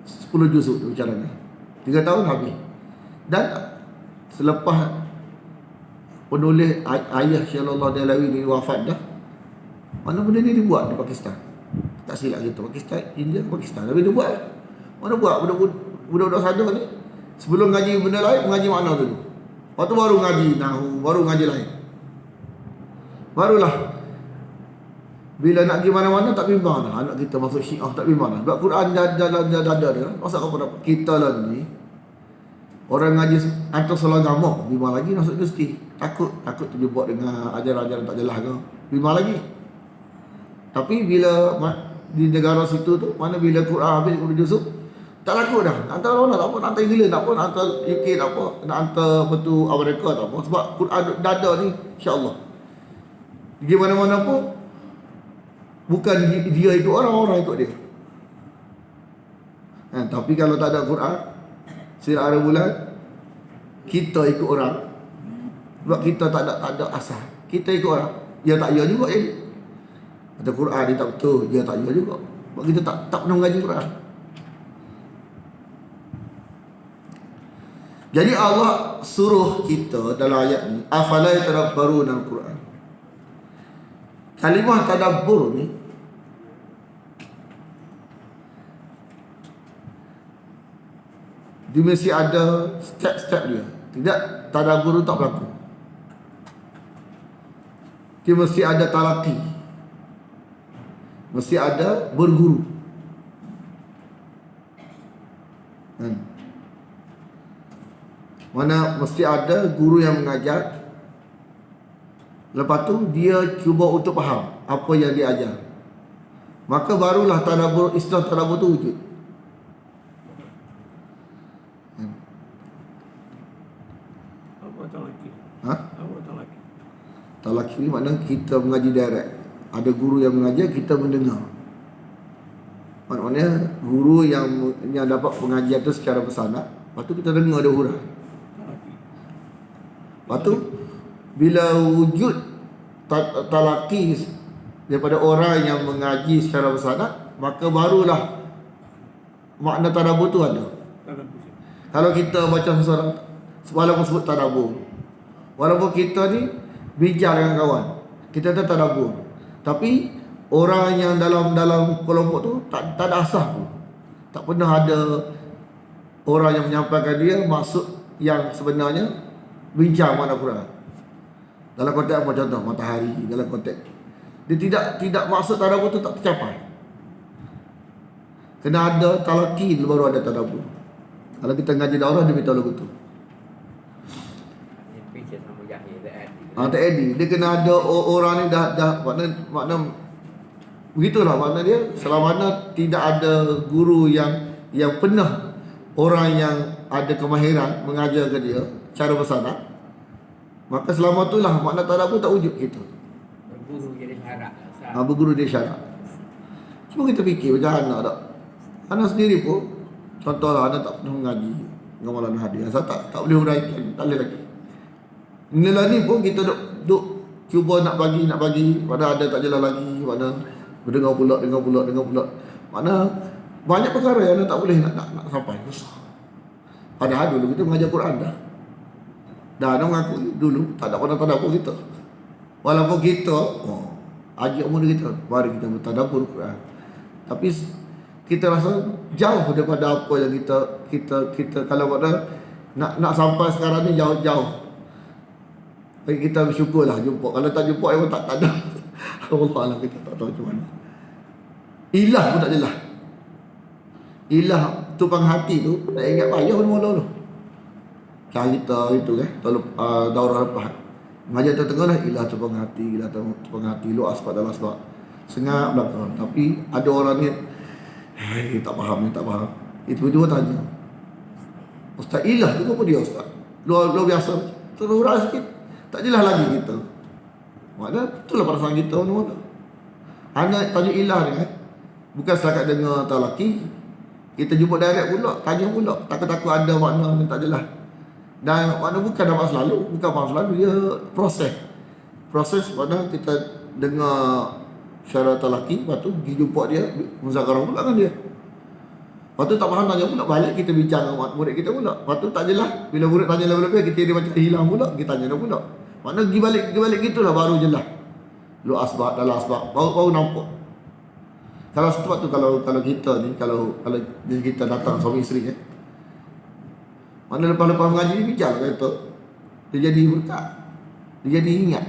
10 juzuk tu caranya. 3 tahun habis. Dan selepas penulis ayah Syekh Allah Dalawi ni wafat dah, mana benda ni dibuat di Pakistan. Tak silap gitu, Pakistan, India, Pakistan. Tapi dia buat. Mana buat budak-budak sana ni sebelum ngaji benda lain, mengaji makna dulu. Lepas tu baru ngaji nahu, baru ngaji lain. Barulah bila nak pergi mana-mana tak bimbang dah. Anak kita masuk Syiah tak bimbang dah. Sebab Quran dalam dada dia. Masa apa dapat kita lah ni orang ngaji atau salah agama, bimbang lagi masuk universiti. Takut terjebak dengan ajaran-ajaran tak jelas ke. Bimbang lagi. Tapi bila di negara situ tu, mana bila Quran habis Quran juzuk, tak laku dah. Nak hantar orang tak apa, nak hantar Inggeris tak apa, nak hantar UK tak apa, nak hantar apa tu Amerika tak apa. Sebab Quran dada ni insya-Allah. Pergi mana-mana pun bukan dia ikut orang ikut dia. Tapi kalau tak ada Quran, sirah bulan, kita ikut orang. Sebab kita tak ada asal. Kita ikut orang. Ya tak ya juga jadi. Ada Quran dia tak betul, dia tak ya juga. Sebab kita tak pernah mengaji Quran. Jadi Allah suruh kita dalam ayat ni, afala yatadabbaruna al-Quran. Kalimah tadabbur ni dia mesti ada step-step dia. Tidak tadabbur tak berlaku. Dia mesti ada talaqi. Mesti ada berguru. Mana mesti ada guru yang mengajar. Lepas tu dia cuba untuk faham apa yang dia ajar. Maka barulah tadabbur, istilah tadabbur tu wujud. Apa talaqi? Apa talaqi? Talaqi ni maknanya kita mengaji direct. Ada guru yang mengajar, kita mendengar. Maknanya guru yang dapat pengajian tu secara bersanad, lepas tu kita dengar dia huraian. Lepas tu bila wujud talaqi daripada orang yang mengaji secara bersanad, maka barulah makna tadabbur tu ada. Kalau kita baca seseorang walaupun sebut tadabbur, walaupun kita ni bincang dengan kawan, kita tak tadabbur, tapi orang yang dalam kelompok tu tak ada asas tu. Tak pernah ada orang yang menyampaikan dia maksud yang sebenarnya bincang makna Quran. Dalam konteks apa, contoh matahari, dalam konteks dia tidak maksud tadabbur tu tak tercapai. Kena ada talaqi baru ada tadabbur. Kalau kita ngaji daurah dia beritahu lagu tu. Tak edit. Dia kena ada orang ni dah makna begitulah makna dia. Selama mana tidak ada guru yang pernah orang yang ada kemahiran mengajar ke dia cara bersanad, maka selama itulah makna tadabbur tak wujud gitu. Berguru jadi syarat. Berguru dia syarat. Cuma kita fikir macam anak tak. Anak sendiri pun, contohlah anak tak pernah mengaji ngamalan hadis. Saya tak boleh huraikan, tak boleh lagi. Inilah ni pun kita duk cuba nak bagi, mana ada tak jelas lagi, mana dengar pula. Mana banyak perkara yang tak boleh nak sampai. Padahal dulu kita mengajar Quran dah. Dah mengaku dulu tak ada tadabbur kita. Walaupun kita ajak umur kita, mari kita bertadabbur Quran. Tapi kita rasa jauh daripada apa yang kita kalau pada nak sampai sekarang ni jauh. Bagi kita bersyukurlah jumpa. Kalau tak jumpa memang tak ada. Allah kita tak tahu macam mana. Ilah pun tak jelas. Ilah tupang hati tu nak ingat payah mula-mula tu. Cerita itu daurah lepas. Mengajar tengah lah ilah tupang hati, lu asbab dalam asbab. Sengak belakang. Tapi ada orang ni tak faham. Itu tanya. Ustaz ilah tu apa dia ustaz? Luar biasa. Terurah sikit. Tak jelas lagi kita. Maknanya itulah perasaan kita mana. Hanya tajuk ilah ni bukan setakat dengar talaki. Kita jumpa direct pula, tanya pula. Takut-takut ada makna yang tak jelas. Dan makna bukan dapat selalu, dia proses mana kita dengar syarah talaki, lepas tu pergi jumpa dia, muzakarah pula kan dia. Lepas tu tak faham, tanya pula, balik kita bincang dengan murid kita pula. Lepas tu tak jelas, bila murid tanya lebih-lebih, kita dia macam hilang pula, kita tanya dia pula. Makna pergi balik gitulah baru jelas. Lu asbab dalam asbab, baru nampak. Kalau sebab tu kalau kita ni, kalau kita datang suami isteri mana lepas-lepas mengaji ni bincang kata, dia jadi berkat, dia jadi ingat.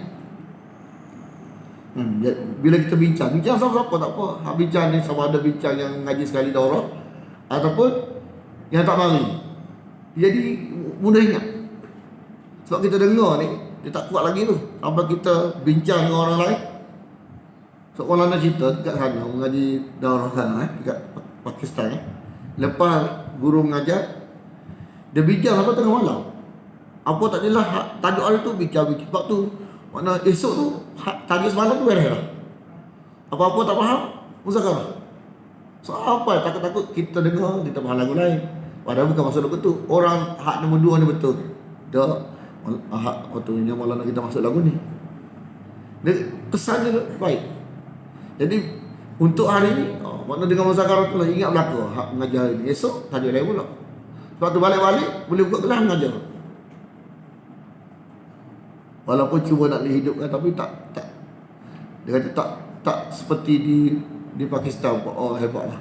Bila kita bincang sama-sama tak apa. Bincang ni sama ada bincang yang ngaji sekali daurah ataupun yang tak mari, jadi mudah ingat. Sebab kita dengar ni, dia tak kuat lagi tu sampai kita bincang dengan orang lain. Seorang nak cerita dekat sana, mengaji daurah sana dekat Pakistan lepas guru mengajar, dia bincang sampai tengah malam. Apa tak jelas tajuk hari tu bincang. Sebab tu makna esok tu tajuk semalam tu beres lah. Apa-apa tak faham, muzakarah. So apa takut-takut kita dengar, kita faham lagu lain. Padahal bukan masuk lagu tu. Orang hak nombor 2 ni betul. Dia hak waktunya malam kita masuk lagu ni. Dia pesan dia baik. Jadi untuk hari ni makna dengan muzakarah tu lah, ingat belaka hak mengajar hari ni. Esok tajuk lain pula. Sebab tu balik-balik boleh buka kelas mengajar. Walaupun cuba nak dihidupkan, tapi tak dia kata tak seperti di Pakistan. Hebatlah.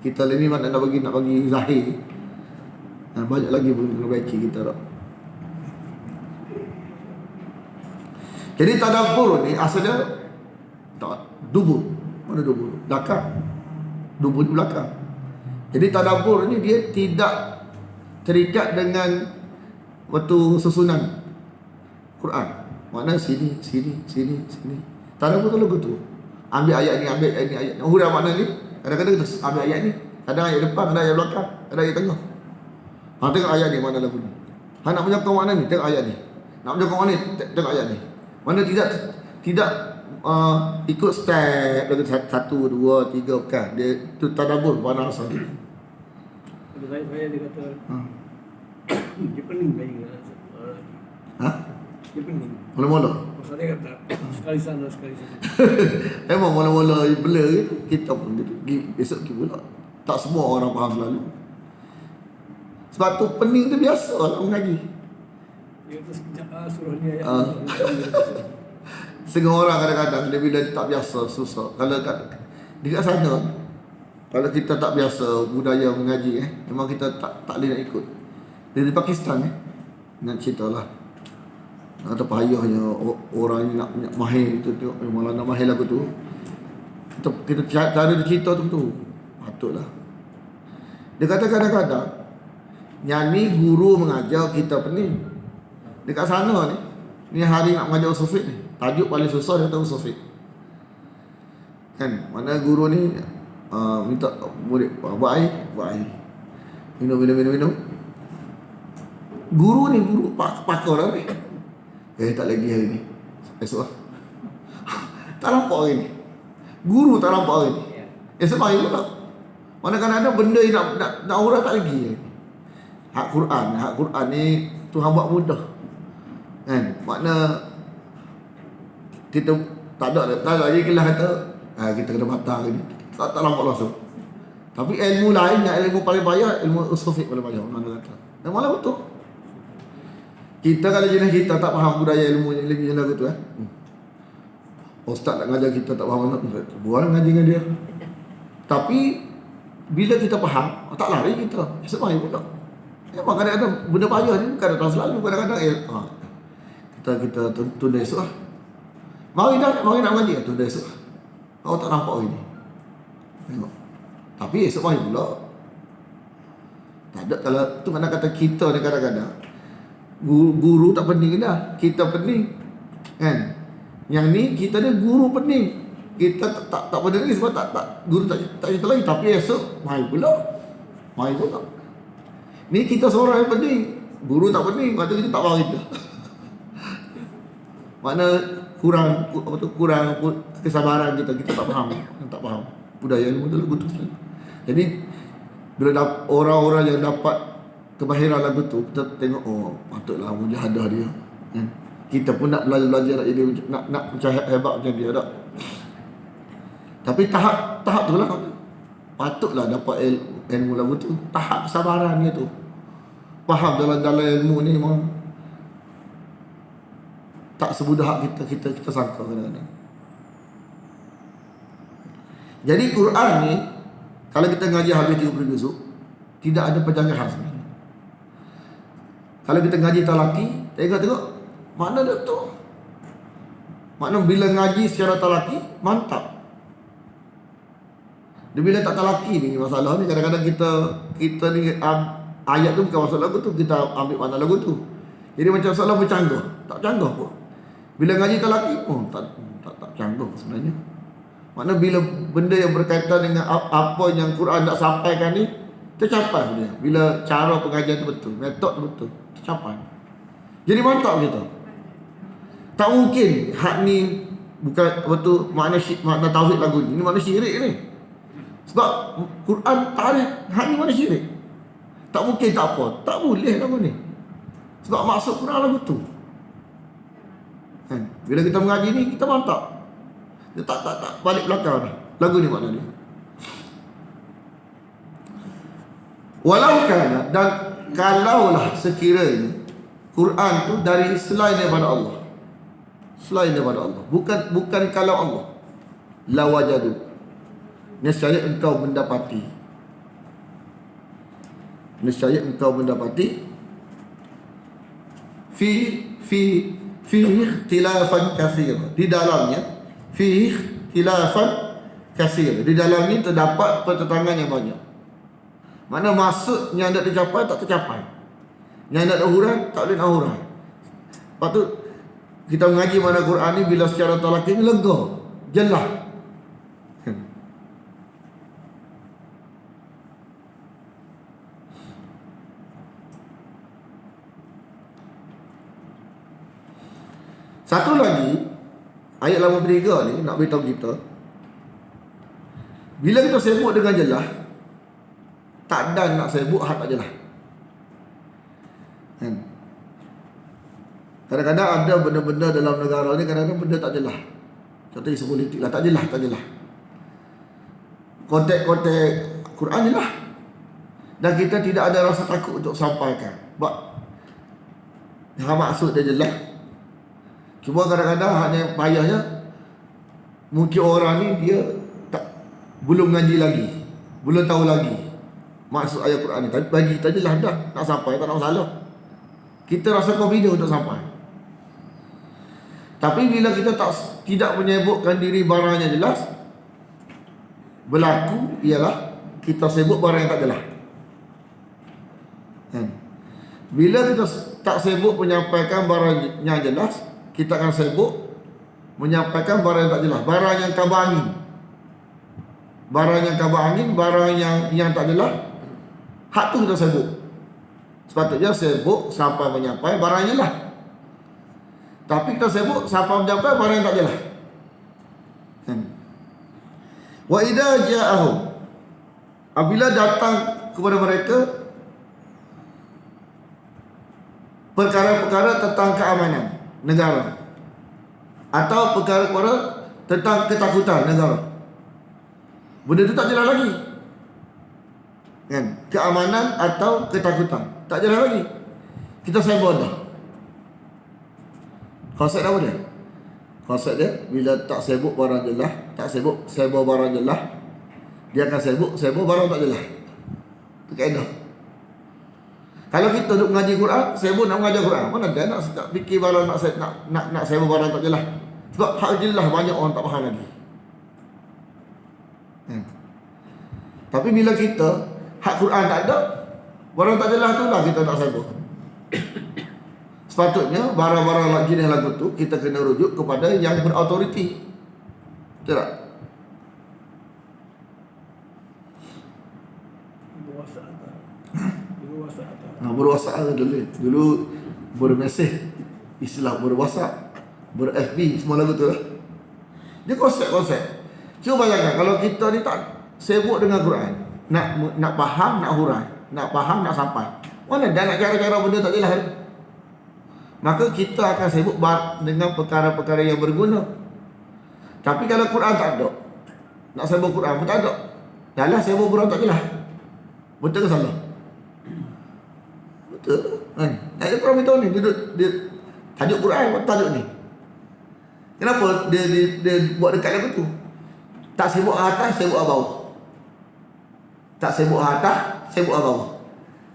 Kita ni mana nak bagi zahir. Banyak lagi boleh perbaiki kita tak. Jadi tadabbur ni asalnya dubur. Mana dubur? Belakang. Dubur di belakang. Jadi tadabbur ni dia tidak terikat dengan waktu susunan Quran. Makna sini. Tadabbur tu lagu tu. Ambil ayat ni, ayat ni. Huraian makna ni. Kadang-kadang kita ambil ayat ni. Kadang ayat depan, kadang ayat belakang, kadang ayat tengah. Tengok ayat ni mana lagu ni. Nak menyokong makna ni, tengok ayat ni. Nak menyokong makna ni, tengok ayat ni. Mana tidak ikut step lagu 1, 2, 3 bukan. Dia tu tadabbur makna asal. Saya dia kata dia pening lagi. Dia pening. Mula-mula. Saya kata sekali sana sekali sini. Memang mula-mula blur gitu. Kita pun gitu. Besok kita pula. Tak semua orang faham selalu. Sebab tu pening tu biasa lah mengaji. Dia tu sekejap surah ni ayat. Setengah orang kadang-kadang dia bila dia tak biasa susah. Kalau dekat sana, kalau kita tak biasa budaya mengaji memang kita tak boleh nak ikut. Dia di Pakistan nak ceritalah. Ada payahnya orang ni nak mahir tu, tengok memang nak mahir lagu tu. Kita cara dia cerita tu patutlah. Dia kata kadang-kadang nyanyi guru mengajar kita pening. Dekat sana ni hari nak mengajar usul fiqh ni. Tajuk paling susah dia tahu usul fiqh. Kan, mana guru ni minta murid buat air. Minum. Guru pakar lah ni. Tak lagi hari ni. Esok lah. Tak nampak hari ni. Guru tak nampak hari ni. Esok hari pula. Mana kan ada benda yang nak urah tak lagi. Hak Quran ni Tuhan buat mudah. Kan? Makna kita tak ada lagi kelas kata kita kena batal ni. Tak nampak langsung. Tapi ilmu lain yang ilmu paling payah, ilmu usul fiqh paling payah. Mana kata? Dan malah betul. Kita kalau jenis kita tak faham budaya ilmu yang lagu tu Ustaz nak ngajar kita tak faham, buat ngaji dengan dia. Tapi bila kita faham, tak lari kita. Sebab pula. Memang kadang-kadang benda payah ni kadang-kadang selalu, kadang-kadang kita tunda esok lah. Mari nak ngaji, tunda esok lah. Kau tak nampak hari ni. Tengok. Tapi esok mari pula. Tak ada, kalau tu mana kata kita ni kadang-kadang guru tak pening dah, kita pening. Kan? Yang ni kita ni guru pening. Kita tak pening ni sebab tak guru tak cerita lagi, tapi esok mari pula. Ni kita seorang yang pening, guru tak pening, kata kita tak mari dah. Makna kurang kesabaran kita tak faham budaya ni betul lagu tu. Jadi bila orang-orang yang dapat kemahiran lagu tu, kita tengok patutlah mujahadah dia kan. Kita pun nak belajar nak jadi nak macam hebat macam dia tak. Tapi tahap tu lah patutlah dapat ilmu lagu tu, tahap kesabaran dia tu. Faham dalam ilmu ni memang tak semudah kita sangka kadang-kadang. Jadi Quran ni kalau kita ngaji habis 30 juzuk, tidak ada penjangkahan sebenarnya. Kalau kita ngaji talaki, tengok makna dia tu. Makna bila ngaji secara talaki, mantap. Dia bila tak talaki ni masalah ni, kadang-kadang kita ni ayat tu bukan maksud lagu tu, kita ambil makna lagu tu. Jadi macam seolah bercanggah, tak canggah pun. Bila ngaji talaki, tak canggah sebenarnya. Makna bila benda yang berkaitan dengan apa yang Quran nak sampaikan ni tercapai dia. Bila cara pengajian tu betul, metod tu betul, tercapai. Jadi mantap kita. Tak mungkin hak ni bukan betul makna tauhid lagu ni. Ini makna syirik ni. Sebab Quran tarikh hak ni makna syirik. Tak mungkin tak apa. Tak boleh lagu ni. Sebab maksud Quran lagu tu. Bila kita mengaji ni kita mantap. Dia tak balik belakang dah. Lagu ni makna dia. Walau kana, dan kalaulah sekiranya Quran tu dari selain daripada Allah. Selain daripada Allah. Bukan kalau Allah. La wajadu. Nescaya engkau mendapati. Nescaya engkau mendapati fi ikhtilafan katsir. Di dalamnya fi ikhtilafan katsir. Di dalam ni terdapat pertentangan yang banyak. Mana maksud yang nak dicapai tak tercapai. Yang nak hurai tak boleh nak hurai. Lepas tu kita mengaji mana Quran ni bila secara talaki ni lega, jelas. Satu lagi ayat 83 ni nak beritahu kita, bila kita sebut dengan jelas, tak dan nak sebut hak tak jelas. Kadang-kadang ada benda-benda dalam negara ni, kadang-kadang benda tak jelas. Contoh isu politik lah, tak jelas. Konteks Quran jelas. Dan kita tidak ada rasa takut untuk sampaikan. Sebab yang maksud dia jelas. Cuma kadang-kadang hanya payahnya mungkin orang ni dia belum ngaji lagi, belum tahu lagi maksud ayat Quran ni. Tapi bagi kita jelas dah, nak sampai tak ada masalah. Kita rasa confident untuk sampai. Tapi bila kita tidak menyebutkan diri barang yang jelas, berlaku ialah kita sebut barang yang tak jelas. Bila kita tak sebut menyampaikan barang yang jelas, kita akan sebut menyampaikan barang yang tak jelas, barang yang kabar angin. Barang yang kabar angin, barang yang tak jelas, hak tu kita sebut. Sepatutnya sebut sampai menyampai barang yang jelas. Tapi kita sebut sampai menyampai barang yang tak jelas. Wa idza ja'ahum, apabila datang kepada mereka perkara-perkara tentang keamanan. negara, atau perkara-perkara tentang ketakutan negara. Benda tu tak jelas lagi, kan? Keamanan atau ketakutan tak jelas lagi. Kita cyber dah. Konsep apa dia? Konsep dia bila tak sibuk barang jelas, tak sibuk cyber barang jelas, dia akan sibuk barang tak jelas. Itu kaedah. Kalau kita duk mengaji Quran, sibuk nak mengajar Quran, mana ada nak fikir barang nak sibuk barang tak jelas. Sebab hak jelas banyak orang tak faham lagi. Tapi bila kita hak Quran tak ada, barang tak jelas tu lah kita nak sibuk. Sepatutnya barang-barang jenis lagu tu kita kena rujuk kepada yang berautoriti. Betul tak? Berwasap dulu bermesej, istilah berwasap, ber-FB, semua lagu tu lah. Dia konsep-konsep. Cuba bayangkan kalau kita ni tak sibuk dengan Quran, nak faham, nak hurai, nak faham, nak sampai, mana dah nak cara-cara benda tak jelas. Maka kita akan sibuk dengan perkara-perkara yang berguna. Tapi kalau Quran tak ada, nak sibuk Quran pun tak ada, dah lah sibuk Quran tak jelas. Betul ke salah? Betul kan? Nak Quran beritahu ni dia tajuk Quran apa tajuk ni? Kenapa dia buat dekat lagu tu? Tak sibuk atas, sibuk bawah. Tak sibuk atas, sibuk bawah.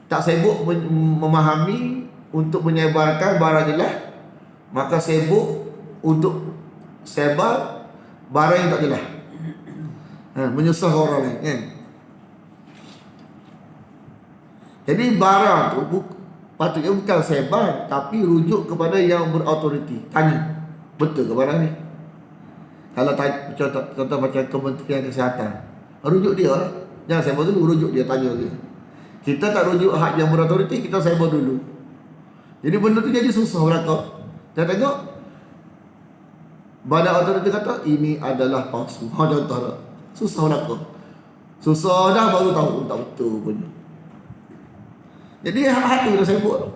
Tak sibuk memahami untuk menyebarkan barang jelas, maka sibuk untuk sebar barang yang tak jelas. Menyusahkan orang lain, kan? Jadi barang tu patutnya bukan sebar, tapi rujuk kepada yang berautoriti. Tanya, betul ke barang ni? Kalau contoh macam Kementerian Kesihatan, rujuk dia lah. Jangan sebar dulu, rujuk dia, tanya dia. Kita tak rujuk hak yang berautoriti, kita sebar dulu. Jadi benda tu jadi susah belakang. Kita tengok badan autoriti kata ini adalah palsu. Contoh tak? Susah belakang. Susah dah baru tahu tak betul pun. Jadi hak tu dah sibuk tu.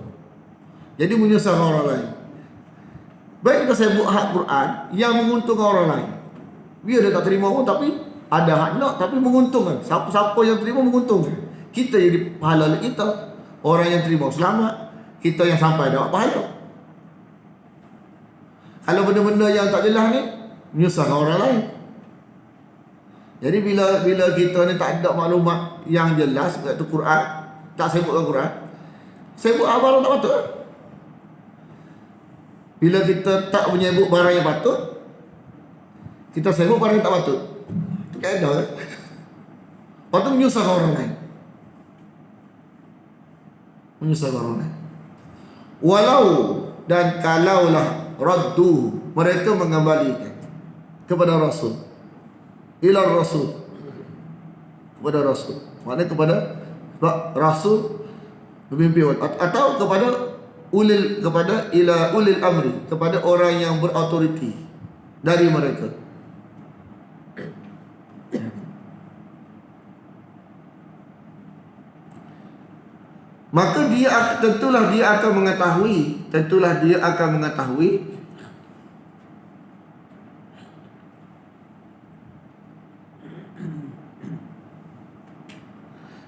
Jadi menyusahkan orang lain. Baik kita sibuk hak Quran yang menguntungkan orang lain. Biar dia tak terima pun, tapi ada hak nak, tapi menguntungkan. Siapa yang terima menguntungkan. Kita jadi pahala kita. Orang yang terima selamat, kita yang sampai dapat pahala. Kalau benda-benda yang tak jelas ni menyusahkan orang lain. Jadi bila kita ni tak ada maklumat yang jelas iaitu Quran, tak sibuk dengan Quran, sibuk barang tak patut. Bila kita tak menyebut barang yang patut, kita sibuk barang yang tak patut. Itu kaedah. Lepas tu menyusahkan orang lain. Menyusahkan orang lain. Walau dan kalaulah raddu, mereka mengembalikan kepada Rasul, ila Rasul, kepada Rasul, maknanya kepada Rasul pemimpin, atau kepada ila ulil amri, kepada orang yang berautoriti dari mereka. Maka tentulah dia akan mengetahui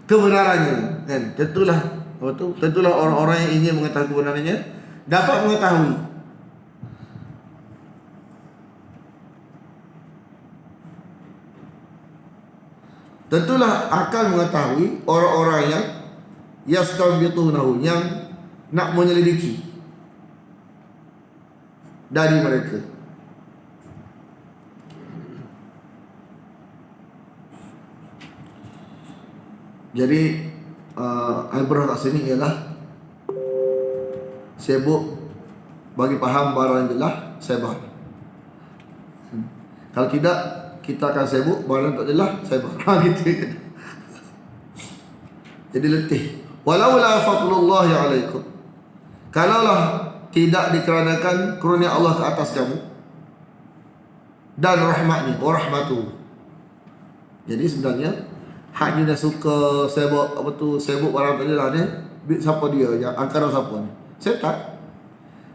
kebenarannya, kan? Tentulah orang-orang yang ingin mengetahui kebenarannya dapat mengetahui. Tentulah akan mengetahui orang-orang yang yastabitunahu, yang nak menyelidiki dari mereka. Jadi ibrah kat sini ialah sibuk bagi faham barang jelas, sebar. Kalau tidak, kita akan sibuk barang tak jelas, sebar. Gitu. Jadi letih. Walaula fadlullahi alaikum, kalaulah tidak dikarenakan kurnia Allah ke atas kamu dan rahmatnya, wa rahmatuh. Jadi sebenarnya hak dia dah suka sibuk barang tak jelas ni, siapa dia yang angkara siapa ni? Setan.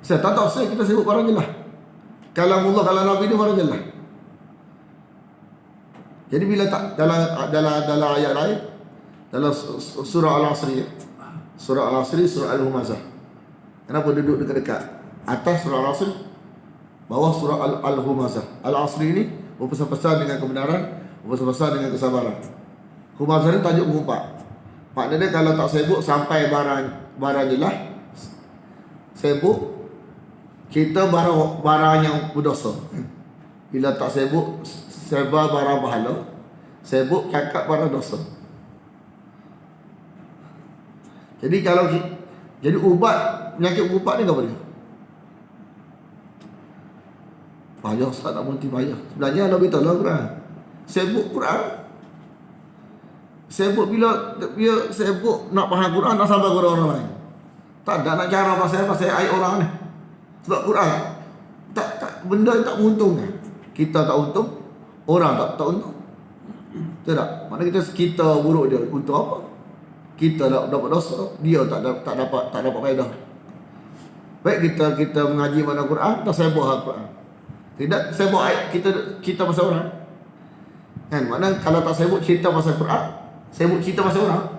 Saya tak tahu, kita sebut barang jelas. Kalam Allah, kalam Nabi ni barang jelas. Jadi bila tak dalam ayat lain, dalam surah Al-Asri, surah Al-Asri, surah Al-Humazah. Kenapa duduk dekat-dekat? Atas surah Al-Asri, bawah surah Al-Humazah. Al-Asri ni berpesan-pesan dengan kebenaran, berpesan-pesan dengan kesabaran. Humazah ni tajuk berempat. Maknanya kalau tak sibuk sampai barang jelas, sibuk kita barang yang berdosa. Bila tak sibuk sebar barang pahala, sibuk cakap barang dosa. Jadi penyakit ubat ni apa dia? Payah Ustaz nak berhenti payah. Sebenarnya Allah beritahu lah Quran. Sibuk Quran. Sibuk bila sibuk nak faham Quran, nak sampai kepada orang lain. Tak ada nak cara pasal ayat orang ni. Sebab Quran benda yang tak menguntungkan. Kita tak untung, orang tak untung. Tak. Maknanya kita buruk dia untuk apa? Kita dapat dosa, dia tak dapat faedah. Baik kita mengaji mana Quran, tak sibuk Quran. Tidak sibuk ayat kita pasal orang. Kan? Maknanya kalau tak sibuk cerita pasal Quran, sibuk cerita pasal orang.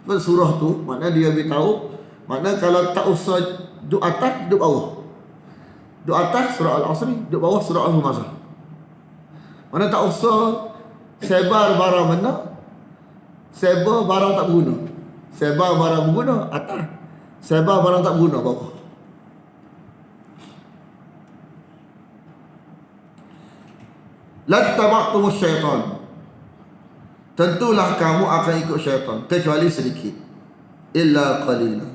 Surah tu maknanya dia beritahu, maknanya kalau tak usah duduk atas, duduk bawah. Duduk atas surah Al-Asri, duduk bawah surah Al-Humazah. Mana tak usah sebar barang mana, sebar barang tak berguna. Sebar barang berguna atas, sebar barang tak berguna bawah. Lattaba'tumus syaitan, tentulah kamu akan ikut syaitan kecuali sedikit. Illa qalila.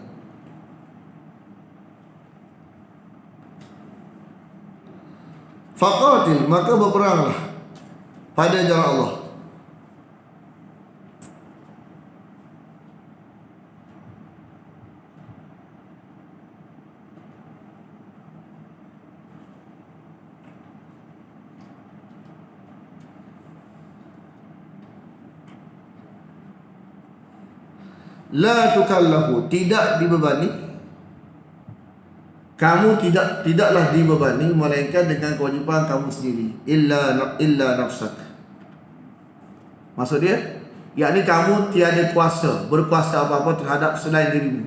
Faqatil, maka berperanglah pada jalan Allah. La tukallafu, tidak dibebani. Kamu tidaklah dibebani melainkan dengan kewajipan kamu sendiri. Illa nafsak. Maksud dia, yakni kamu tiada berkuasa apa-apa terhadap selain dirimu,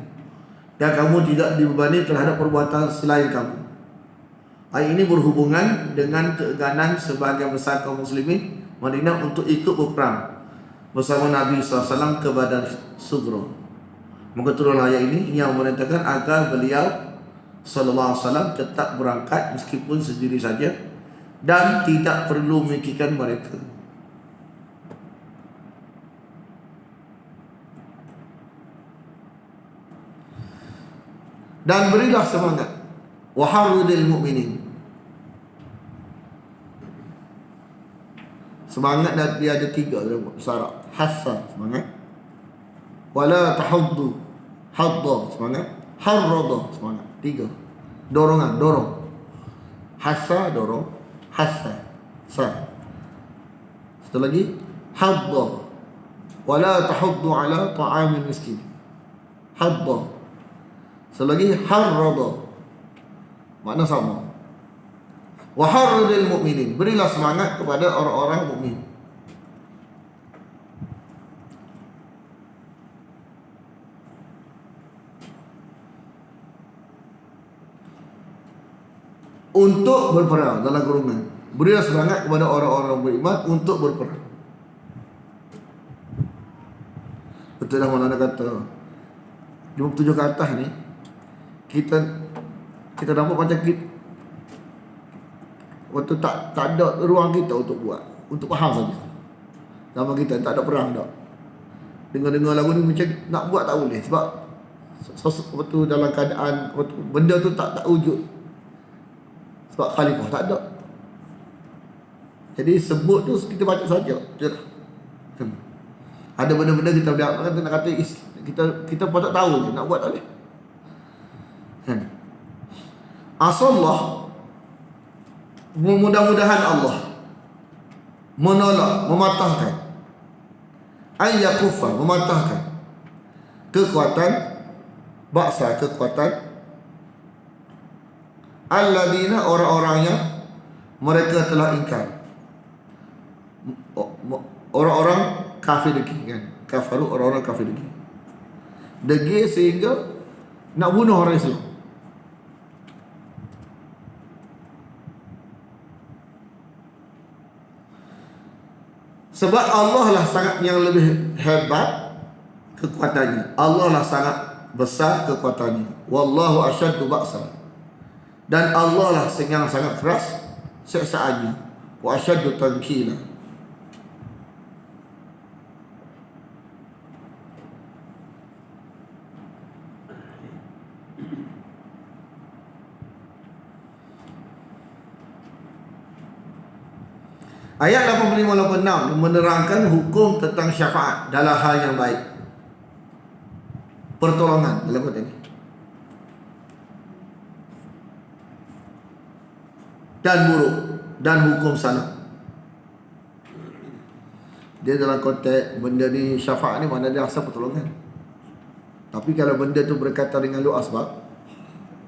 dan kamu tidak dibebani terhadap perbuatan selain kamu. Ayat ini berhubungan dengan keengganan sebahagian besar kaum muslimin Madinah untuk ikut berperang bersama Nabi SAW ke Badar Sughra. Maka turunlah ayat ini yang menyatakan agar beliau SAW tetap berangkat meskipun sendiri saja dan tidak perlu memikirkan mereka. Dan berilah semangat, waharudil mu'minin. Semangat dia ada 3 syarat. Hassa, semangat. Wala tahuddu, hadda, semangat. Harrada, semangat. 3. Dorong. Hassa, dorong. Hassa, sa. Satu lagi, hadda. Wala tahuddu ala ta'amil miskin. Hadda. Satu lagi, harrada. Makna sama. Waharudil mu'minin, berilah semangat kepada orang-orang mukmin. Untuk berperang, dalam kurungan, berilah semangat kepada orang-orang beriman untuk berperang. Betul dah Maulana kata 57 ke atas ni, kita nampak macam kita waktu tak ada ruang kita untuk buat, untuk faham saja. Sama kita tak ada perang dah. Dengar lagu ni macam nak buat tak boleh sebab waktu dalam keadaan waktu benda tu tak wujud. Sebab khalifah tak ada. Jadi sebut tu kita baca saja. Ada benda-benda kita nak kata kita patut tahu je, nak buat tak boleh. Asallah, mudah-mudahan Allah menolak, mematahkan, ayyakufa, mematahkan kekuatan baksa, kekuatan alladzina, orang-orang yang mereka telah ingkar. Orang-orang kafir degil kan. Kafaru, orang-orang kafir degil. Degil sehingga nak bunuh orang Islam. Sebab Allah lah sangat yang lebih hebat kekuatannya. Allah lah sangat besar kekuatannya. Wallahu asyaddu ba'sa. Dan Allah lah yang sangat keras siksaannya. Wa asyaddu tankila. Ayat 85-86 menerangkan hukum tentang syafaat dalam hal yang baik. Pertolongan dalam konteks ini. Dan buruk. Dan hukum salah. Dia dalam konteks benda ni syafaat ni mana dia asal pertolongan. Tapi kalau benda tu berkaitan dengan lu asbab,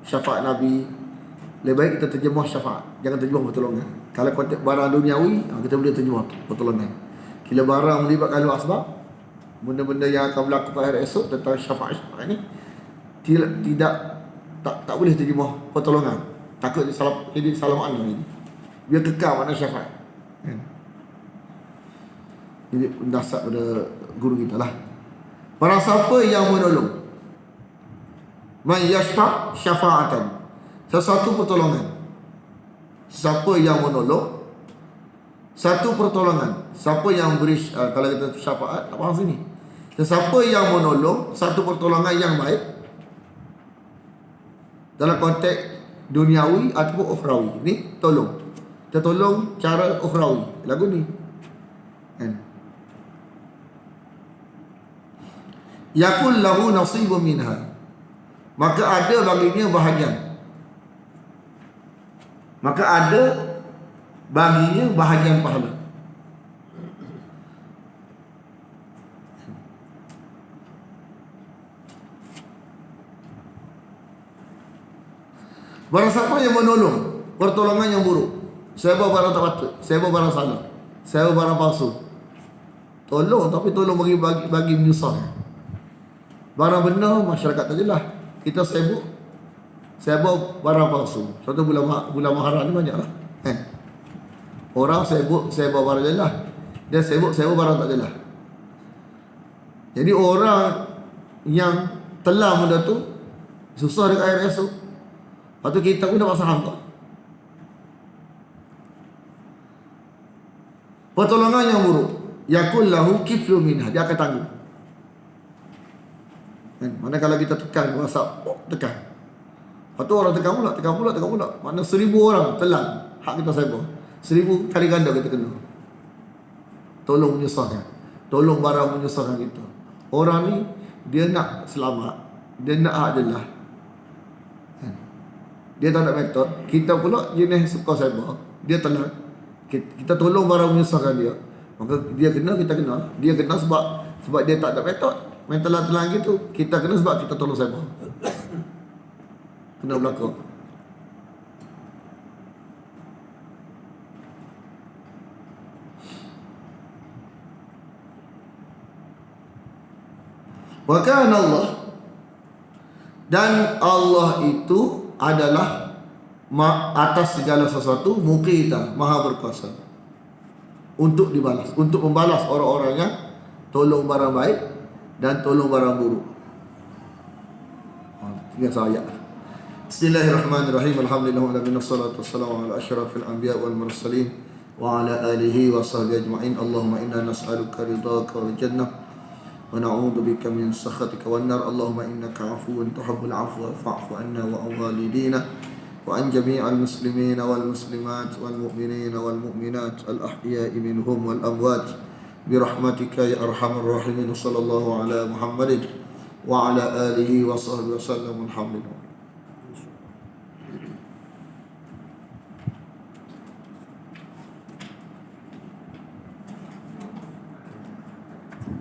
syafaat Nabi, lebih baik kita terjemah syafaat, jangan terjemah pertolongan. Kalau konteks barang duniawi, kita boleh terjemah pertolongan. Bila barang melibatkan lu asbab, benda-benda yang akan berlaku pada hari esok tentang syafaat ni tak boleh terjemah pertolongan. Takut jadi salah makna ni. Biar kekal makna syafaat. Jadi dasar pada guru kita lah. Barang siapa yang menolong, man yashfa' syafa'atan, sesuatu pertolongan. Siapa yang menolong satu pertolongan. Siapa yang beri, kalau kita syafaat, tak faham sini. Siapa yang menolong satu pertolongan yang baik dalam konteks duniawi ataupun ukhrawi. Ni tolong. Kita tolong cara ukhrawi. Lagu ni kan. Yakul lahu nasibun minha. Maka ada baginya bahagian. Maka ada baginya bahagian pahala. Barang siapa yang menolong pertolongan yang buruk, saya bawa barang tak patut, saya bawa barang salah, saya bawa barang palsu, tolong, tapi tolong bagi menyusahkan. Barang benar masyarakat tak jelas. Kita sibuk, saya bawa barang palsu. Contoh bulan Muharram ni banyak lah. Orang sibuk, saya bawa barang jelas. Dia sibuk, saya bawa barang tak jelas. Jadi orang yang telah benda tu susah dekat air esok. Lepas tu kita pun dapat saham tak. Pertolongan yang buruk, yakul lahu kiflu minha, dia akan tanggung. Mana kalau kita tekan WhatsApp, tekan. Lepas tu orang tekan pula. Mana 1000 orang telan hak kita cyber. 1000 kali ganda kita kena. Tolong menyusahkan. Tolong barang menyusahkan kita. Orang ni dia nak selamat, dia nak hak jelas. Dia tak ada metod. Kita pula jenis suka cyber, dia telan. Kita tolong barang menyusahkan dia. Maka dia kena, kita kena. Dia kena sebab dia tak ada metod. Main telan-telan gitu, kita kena sebab kita tolong cyber. Kena berlaku. Wa kana Allah, dan Allah itu adalah atas segala sesuatu muqita, maha berkuasa untuk dibalas, untuk membalas orang-orang yang tolong barang baik dan tolong barang buruk. Tiga ayat. Bismillahirrahmanirrahim. Alhamdulillah wassalatu wassalamu ala asyrafil anbiya wal mursalin wa ala alihi wa sahbihi ajma'in. Allahumma inna nas'aluka ridhaka wal jannah wa na'udzu bika min sakhatika wan nar. Allahumma innaka 'afuwun tuhibbul 'afwa fa'fu 'anna wa 'an walidina wa an jami'al muslimina wal muslimat wal mu'minina wal mu'minat al ahya'i minhum wal amwat birahmatika ya arhamar rahimin. Sallallahu ala Muhammadin wa ala alihi wa sahbihi wasallam. Alhamdulillah.